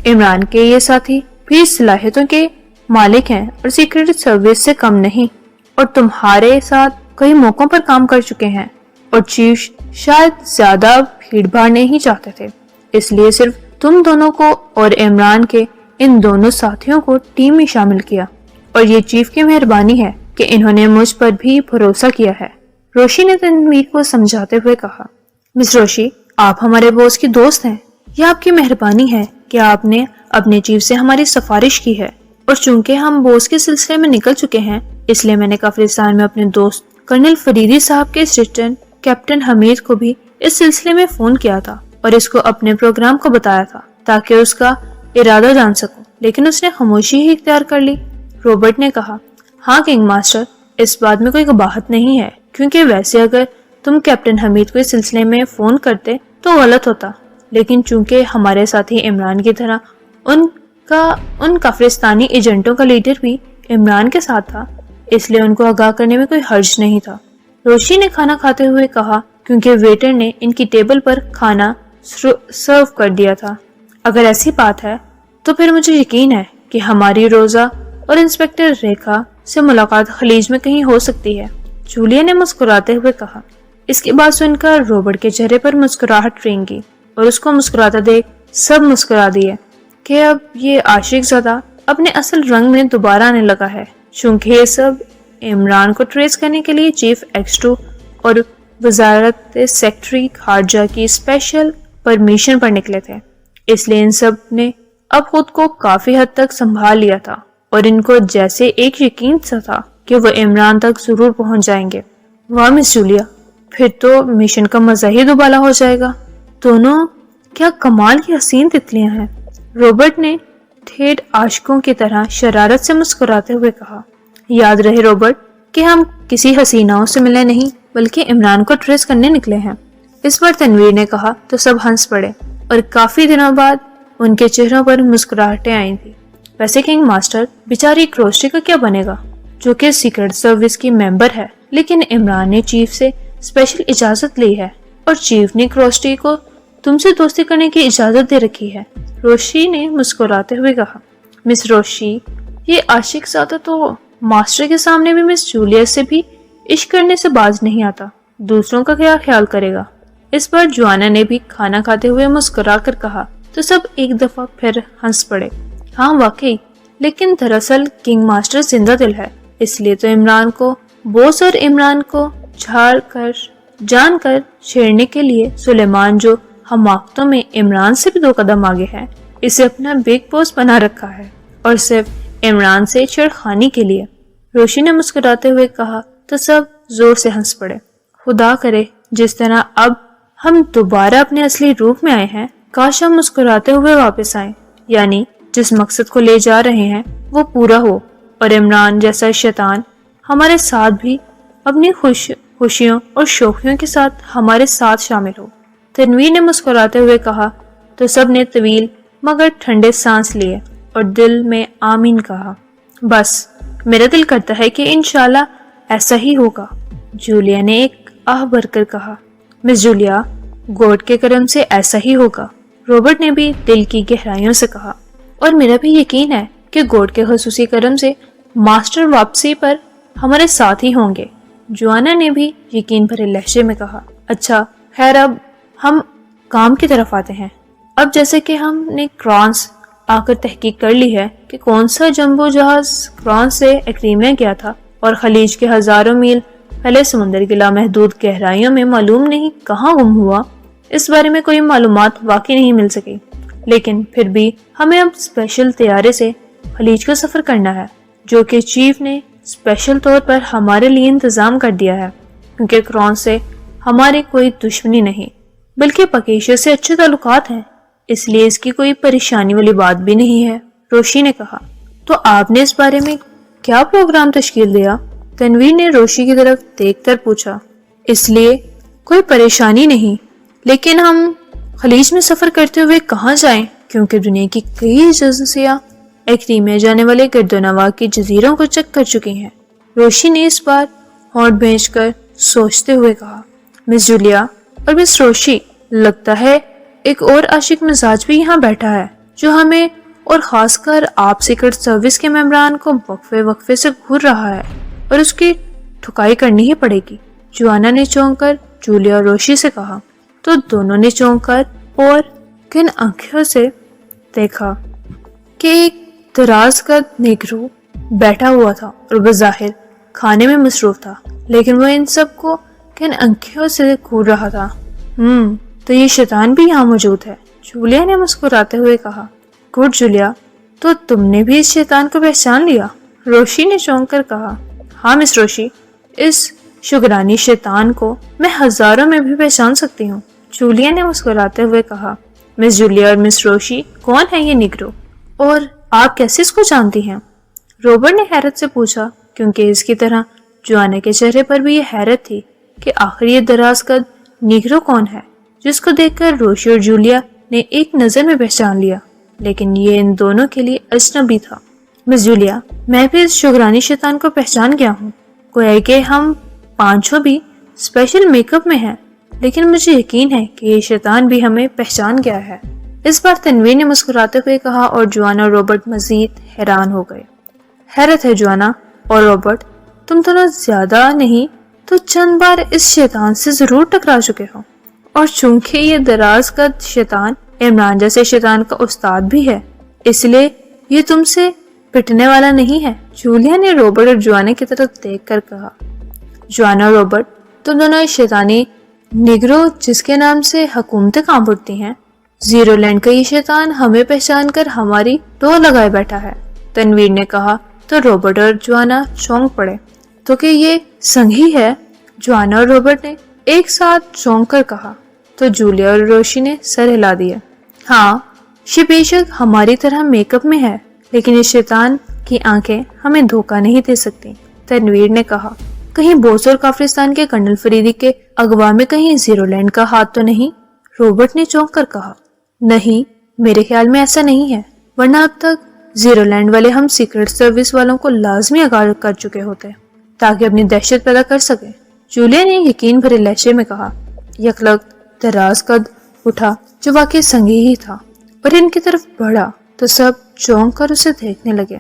عمران کے یہ ساتھی بھی صلاحیتوں کے مالک ہیں اور سیکرٹ سروس سے کم نہیں، اور تمہارے ساتھ کئی موقعوں پر کام کر چکے ہیں، اور چیف شاید زیادہ بھیڑ بھاڑ نہیں چاہتے تھے، اس لیے صرف تم دونوں کو اور عمران کے ان دونوں ساتھیوں کو ٹیم میں شامل کیا، اور یہ چیف کی مہربانی ہے کہ انہوں نے مجھ پر بھی بھروسہ کیا ہے۔ روشی نے تنویر کو سمجھاتے ہوئے کہا، مس روشی، آپ ہمارے باس کی دوست ہیں، یہ آپ کی مہربانی ہے کہ آپ نے اپنے چیف سے ہماری سفارش کی ہے، اور چونکہ ہم باس کے سلسلے میں نکل چکے ہیں اس لیے میں نے کافرستان میں اپنے دوست کرنل فریدی صاحب کے اسسٹنٹ کیپٹن حمید کو بھی اس سلسلے میں فون کیا تھا اور اس کو اپنے پروگرام کو بتایا تھا تاکہ اس کا ارادہ جان سکوں، لیکن اس نے خاموشی ہی اختیار کر لی۔ روبرٹ نے کہا، ہاں کنگ ماسٹر، اس بات میں کوئی قباحت نہیں ہے، کیونکہ ویسے اگر تم کیپٹن حمید کو اس سلسلے میں فون کرتے تو غلط ہوتا، لیکن چونکہ ہمارے ساتھی عمران کی طرح ان کافرستانی ایجنٹوں کا لیڈر بھی عمران کے ساتھ تھا، اس لیے ان کو آگاہ کرنے میں کوئی حرج نہیں تھا۔ روشی نے کھانا کھاتے ہوئے کہا، کیونکہ ویٹر نے ان کی ٹیبل پر کھانا سرو کر دیا تھا۔ اگر ایسی بات ہے تو پھر مجھے یقین ہے کہ ہماری روزہ اور انسپیکٹر ریکھا سے ملاقات خلیج میں کہیں ہو سکتی ہے، جولیا نے مسکراتے ہوئے کہا۔ اس کی بات سن کر روبرٹ کے چہرے پر مسکراہٹ رینگی اور اس کو مسکراتا دیکھ سب مسکرا دیے کہ اب یہ عاشق زدہ اپنے اصل رنگ میں دوبارہ آنے لگا ہے، چونکہ یہ سب عمران کو ٹریس کرنے کے لیے چیف ایکسٹرو اور وزارت سیکرٹری خارجہ کی اسپیشل پرمیشن پر نکلے تھے، اس لیے ان سب نے اب خود کو کافی حد تک سنبھال لیا تھا اور ان کو جیسے ایک یقین سا تھا کہ وہ عمران تک ضرور پہنچ جائیں گے۔ واہ مس جولیا، پھر تو مشن کا مزہ ہی دوبالا ہو جائے گا، دونوں کیا کمال کی حسین تتلیاں ہیں۔ روبرٹ نے ٹھیٹ عاشقوں کی طرح شرارت سے مسکراتے ہوئے کہا، یاد رہے روبرٹ کہ ہم کسی حسیناؤں سے ملے نہیں بلکہ عمران کو ٹریس کرنے نکلے ہیں۔ اس بار تنویر نے کہا تو سب ہنس پڑے اور کافی دنوں بعد ان کے چہروں پر مسکراہٹیں آئی تھی۔ ویسے کنگ ماسٹر، بیچاری کروسٹی کا کیا بنے گا جو کہ سیکرٹ سروس کی ممبر ہے، لیکن عمران نے چیف سے اسپیشل اجازت لی ہے اور چیف نے کروسٹی کو تم سے دوستی کرنے کی اجازت دے رکھی ہے۔ روشی نے مسکراتے ہوئے کہا، مس روشی، یہ عاشق زادہ تو ماسٹر کے سامنے بھی مس جولیا سے بھی عشق کرنے سے باز نہیں آتا، دوسروں کا کیا خیال کرے گا۔ اس بار جوانا نے بھی کھانا کھاتے ہوئے مسکرا کر کہا تو سب ایک دفعہ پھر ہنس پڑے۔ ہاں واقعی، لیکن دراصل کنگ ماسٹر زندہ دل ہے، اس لیے تو عمران کو بوس اور عمران کو جان کر چھیڑنے کے لیے سلیمان، جو حماقتوں میں عمران سے بھی 2 قدم آگے ہے، اسے اپنا بگ باس بنا رکھا ہے، اور صرف عمران سے چھڑخانی کے لیے۔ روشی نے مسکراتے ہوئے کہا تو سب زور سے ہنس پڑے۔ خدا کرے جس طرح اب ہم دوبارہ اپنے اصلی روپ میں آئے ہیں، کاش ہم مسکراتے ہوئے واپس آئیں، یعنی جس مقصد کو لے جا رہے ہیں وہ پورا ہو، اور عمران جیسا شیطان ہمارے ساتھ بھی اپنی خوشیوں اور شوخیوں کے ساتھ ہمارے ساتھ شامل ہو۔ تنویر نے مسکراتے ہوئے کہا تو سب نے طویل مگر ٹھنڈے سانس لیے اور دل میں آمین کہا۔ بس میرا دل کرتا ہے کہ انشاءاللہ ایسا ہی ہوگا، جولیا نے ایک آہ بھر کر کہا۔ مس جولیا، گوڈ کے کرم سے ایسا ہی ہوگا، روبرٹ نے بھی دل کی گہرائیوں سے کہا، اور میرا بھی یقین ہے کہ گوڈ کے خصوصی کرم سے ماسٹر واپسی پر ہمارے ساتھ ہی ہوں گے، جوانا نے بھی یقین بھرے لہجے میں کہا۔ اچھا خیر، اب ہم کام کی طرف آتے ہیں۔ اب جیسے کہ ہم نے کرانس آ کر تحقیق کر لی ہے کہ کون سا جمبو جہاز کرون سے ایکریمیا گیا تھا اور خلیج کے ہزاروں میل پھیلے سمندر کی لامحدود گہرائیوں میں معلوم نہیں کہاں گم ہوا، اس بارے میں کوئی معلومات واقعی نہیں مل سکی۔ لیکن پھر بھی ہمیں اب اسپیشل طیارے سے خلیج کا سفر کرنا ہے، جو کہ چیف نے اسپیشل طور پر ہمارے لیے انتظام کر دیا ہے، کیونکہ کرون سے ہماری کوئی دشمنی نہیں بلکہ پکیشے سے اچھے تعلقات ہیں، اس لیے اس کی کوئی پریشانی والی بات بھی نہیں ہے، روشی نے کہا۔ تو آپ نے اس بارے میں کیا پروگرام تشکیل دیا؟ تنویر نے روشی کی طرف دیکھ کر پوچھا۔ اس لیے کوئی پریشانی نہیں، لیکن ہم خلیج میں سفر کرتے ہوئے کہاں جائیں، کیونکہ دنیا کی کئی ایجنسیاں ایکریمیا جانے والے گرد و نواح کے جزیروں کو چیک کر چکی ہیں۔ روشی نے اس بار ہونٹ بھینچ کر سوچتے ہوئے کہا۔ مس جولیا اور مس روشی، لگتا ہے ایک اور عاشق مزاج بھی یہاں بیٹھا ہے جو ہمیں اور خاص کر آپ سیکرٹ سروس کے ممبران کو وقفے وقفے سے گھور رہا ہے، اور اس کی ٹھکائی کرنی ہی پڑے گی۔ جوانا نے چونک کر جولیا اور روشی سے کہا، تو دونوں نے چونک کر اور کن آنکھوں سے دیکھا کہ ایک دراز کا نیگرو بیٹھا ہوا تھا اور بظاہر کھانے میں مصروف تھا، لیکن وہ ان سب کو کن آنکھوں سے گھور رہا تھا۔ تو یہ شیطان بھی یہاں موجود ہے، جولیا نے مسکراتے ہوئے کہا۔ گڈ جولیا، تو تم نے بھی اس شیطان کو پہچان لیا؟ روشی نے چونک کر کہا۔ ہاں مس روشی، اس شگرانی شیطان کو میں ہزاروں میں بھی پہچان سکتی ہوں، جولیا نے مسکراتے ہوئے کہا۔ مس جولیا اور مس روشی، کون ہے یہ نیگرو اور آپ کیسے اس کو جانتی ہیں؟ روبرٹ نے حیرت سے پوچھا، کیونکہ اس کی طرح جوانا کے چہرے پر بھی یہ حیرت تھی کہ آخر یہ دراز قد نیگرو کون ہے، جس کو دیکھ کر روشی اور جولیا نے ایک نظر میں پہچان لیا، لیکن یہ ان دونوں کے لیے اجنبی تھا۔ مس جولیا، میں بھی اس شگرانی شیطان کو پہچان گیا ہوں، گویا کہ ہم پانچوں بھی اسپیشل میک اپ میں ہیں، لیکن مجھے یقین ہے کہ یہ شیطان بھی ہمیں پہچان گیا ہے۔ اس بار تنویر نے مسکراتے ہوئے کہا اور جوانا اور روبرٹ مزید حیران ہو گئے۔ حیرت ہے جوانا اور روبرٹ، تم دونوں زیادہ نہیں تو چند بار اس شیطان سے ضرور ٹکرا چکے ہو، اور چونکہ یہ دراز کا شیطان عمران جیسے شیطان کا استاد بھی ہے، اس لیے یہ تم سے پٹنے والا نہیں ہے، جولیا نے روبرٹ اور جوانا کی طرف دیکھ کر کہا۔ جوانا اور روبرٹ، تم دونوں شیطانی نیگرو جس کے نام سے حکومتیں کانپ اٹھتی ہیں، زیرو لینڈ کا یہ شیطان ہمیں پہچان کر ہماری ٹو لگائے بیٹھا ہے، تنویر نے کہا۔ تو روبرٹ اور جوانا چونک پڑے۔ تو کہ یہ سنگھی ہے، جوانا اور روبرٹ نے ایک ساتھ چونک کر کہا۔ تو جولیا اور روشی نے سر ہلا دیا۔ ہاں، یہ بے شک ہماری طرح میک اپ میں ہے، لیکن اس شیطان کی آنکھیں ہمیں دھوکہ نہیں دے سکتی، تنویر نے کہا۔ کہیں بوس اور کافرستان کے کرنل فریدی کے اغوا میں کہیں زیرو لینڈ کا ہاتھ تو نہیں، روبرٹ نے چونک کر کہا۔ نہیں، میرے خیال میں ایسا نہیں ہے، ورنہ اب تک زیرو لینڈ والے ہم سیکرٹ سروس والوں کو لازمی آگاہ کر چکے ہوتے تاکہ اپنی دہشت پیدا کر سکیں، جولیا نے یقین بھرے لہجے میں کہا۔ یکلخت دراز قد اٹھا جو واقعی سنگھی ہی تھا اور ان کی طرف بڑھا تو سب چونک کر اسے دیکھنے لگے۔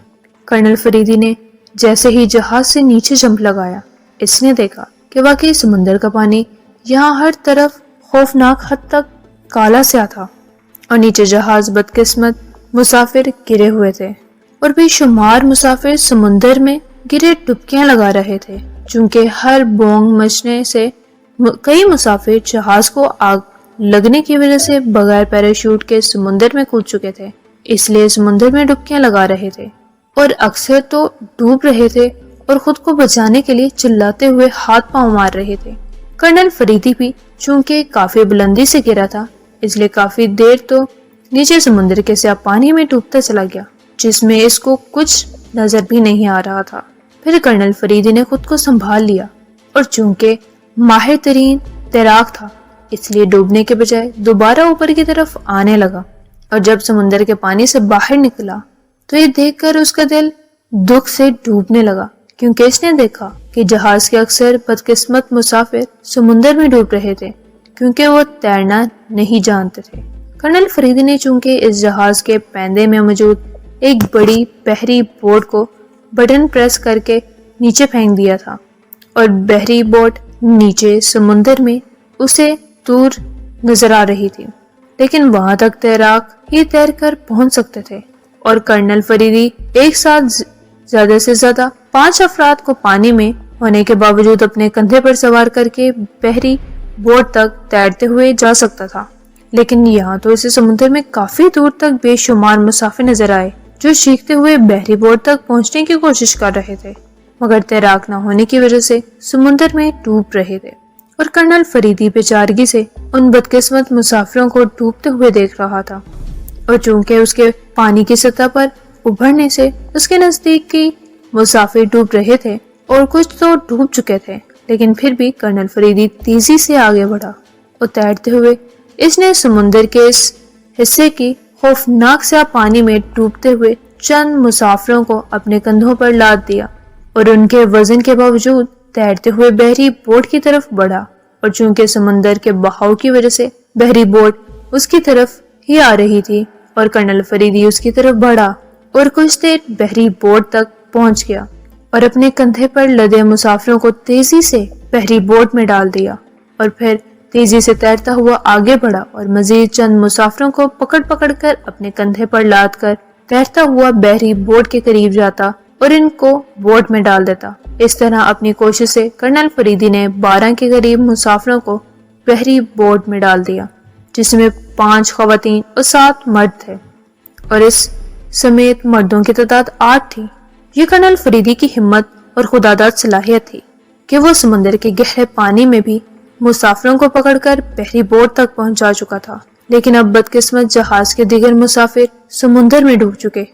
کرنل فریدی نے جیسے ہی جہاز سے نیچے جمپ لگایا، اس نے دیکھا کہ واقعی سمندر کا پانی یہاں ہر طرف خوفناک حد تک کالا سیاہ تھا، اور نیچے جہاز بدقسمت مسافر گرے ہوئے تھے، اور بے شمار مسافر سمندر میں گرے ڈبکیاں لگا رہے تھے، چونکہ ہر بونگ مچنے سے کئی مسافر جہاز کو آگ لگنے کی وجہ سے بغیر پیراشوٹ کے سمندر میں کود چکے تھے، اس لیے سمندر میں ڈبکیاں لگا رہے تھے، اور اکثر تو ڈوب رہے تھے اور خود کو بچانے کے لیے چلاتے ہوئے ہاتھ پاؤں مار رہے تھے۔ کرنل فریدی بھی چونکہ کافی بلندی سے گرا تھا، اس لیے کافی دیر تو نیچے سمندر کے سیاہ پانی میں ڈوبتا چلا گیا، جس میں اس کو کچھ نظر بھی نہیں آ رہا تھا۔ پھر کرنل فریدی نے خود کو سنبھال لیا، اور چونکہ ماہر ترین تیراک تھا، اس لیے ڈوبنے کے بجائے دوبارہ اوپر کی طرف آنے لگا، اور جب سمندر کے پانی سے باہر نکلا تو یہ دیکھ کر اس کا دل دکھ سے ڈوبنے لگا، کیونکہ اس نے دیکھا کہ جہاز کے اکثر بدقسمت مسافر سمندر میں ڈوب رہے تھے کیونکہ وہ تیرنا نہیں جانتے تھے۔ کرنل فریدی نے چونکہ اس جہاز کے پیندے میں موجود ایک بڑی بحری بوٹ کو بٹن پریس کر کے نیچے پھینک دیا تھا، اور بحری بوٹ نیچے سمندر میں اسے دور نظر آ رہی تھی، لیکن وہاں تک تیراک ہی تیر کر پہنچ سکتے تھے، اور کرنل فریدی ایک ساتھ زیادہ سے زیادہ 5 افراد کو پانی میں ہونے کے باوجود اپنے کندھے پر سوار کر کے بحری بوٹ تک تیرتے ہوئے جا سکتا تھا، لیکن یہاں تو اسے سمندر میں کافی دور تک بے شمار مسافر نظر آئے جو چیختے ہوئے بحری بوٹ تک پہنچنے کی کوشش کر رہے تھے، مگر تیراک نہ ہونے کی وجہ سے سمندر میں ڈوب رہے تھے۔ اور کرنل فریدی بےچارگی سے ان بدقسمت مسافروں کو ڈوبتے ہوئے دیکھ رہا تھا، اور چونکہ اس کے پانی کی سطح پر ابھرنے سے اس کے نزدیک کی مسافر ڈوب رہے تھے اور کچھ تو ڈوب چکے تھے، لیکن پھر بھی کرنل فریدی تیزی سے آگے بڑھا اور تیرتے ہوئے اس نے سمندر کے اس حصے کی خوفناک سا پانی میں ڈوبتے ہوئے چند مسافروں کو اپنے کندھوں پر لاد دیا اور ان کے وزن کے باوجود تیرتے ہوئے بحری بوٹ کی طرف بڑھا، اور چونکہ سمندر کے بہاؤ کی وجہ سے بحری بوٹ اس کی طرف ہی آ رہی تھی اور کرنل فریدی اس کی طرف بڑھا اور کچھ دیر بحری بوٹ تک پہنچ گیا اور اپنے کندھے پر لدے مسافروں کو تیزی سے بحری بوٹ میں ڈال دیا، اور پھر تیزی سے تیرتا ہوا آگے بڑھا اور مزید چند مسافروں کو پکڑ کر اپنے کندھے پر لاد کر تیرتا ہوا بحری بوٹ کے قریب جاتا اور ان کو بوٹ میں ڈال دیتا۔ اس طرح اپنی کوشش سے کرنل فریدی نے 12 کے قریب مسافروں کو بحری بوٹ میں ڈال دیا، جس میں 5 خواتین اور 7 مرد تھے، اور اس سمیت مردوں کی تعداد 8 تھی۔ یہ کرنل فریدی کی ہمت اور خداداد صلاحیت تھی کہ وہ سمندر کے گہرے پانی میں بھی مسافروں کو پکڑ کر بحری بوٹ تک پہنچا چکا تھا، لیکن اب بدقسمت جہاز کے دیگر مسافر سمندر میں ڈوب چکے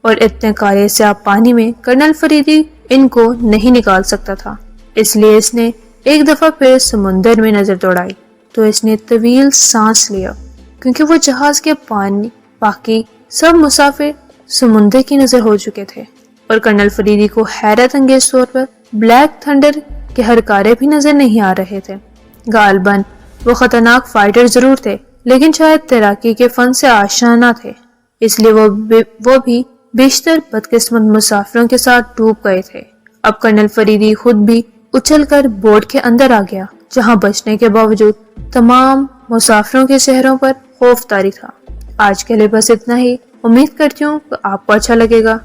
اور اتنے کالے سیاہ پانی میں کرنل فریدی ان کو نہیں نکال سکتا تھا۔ اس لیے اس نے ایک دفعہ پھر سمندر میں نظر دوڑائی تو اس نے طویل سانس لیا، کیونکہ وہ جہاز کے باقی سب مسافر سمندر کی نظر ہو چکے تھے، اور کرنل فریدی کو حیرت انگیز طور پر بلیک تھنڈر کے ہرکارے بھی نظر نہیں آ رہے تھے۔ غالباً وہ خطرناک فائٹر ضرور تھے، لیکن شاید تیراکی کے فن سے آشنا نہ تھے، اس لیے وہ بھی بیشتر بدقسمت مسافروں کے ساتھ ڈوب گئے تھے۔ اب کرنل فریدی خود بھی اچھل کر بوٹ کے اندر آ گیا، جہاں بچنے کے باوجود تمام مسافروں کے چہروں پر خوف طاری تھا۔ آج کے لیے بس اتنا ہی، امید کرتی ہوں کہ آپ کو اچھا لگے گا،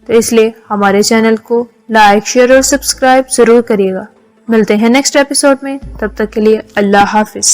تو اس لیے ہمارے چینل کو لائک، شیئر اور سبسکرائب ضرور کریے گا۔ ملتے ہیں نیکسٹ ایپیسوڈ میں، تب تک کے لیے اللہ حافظ۔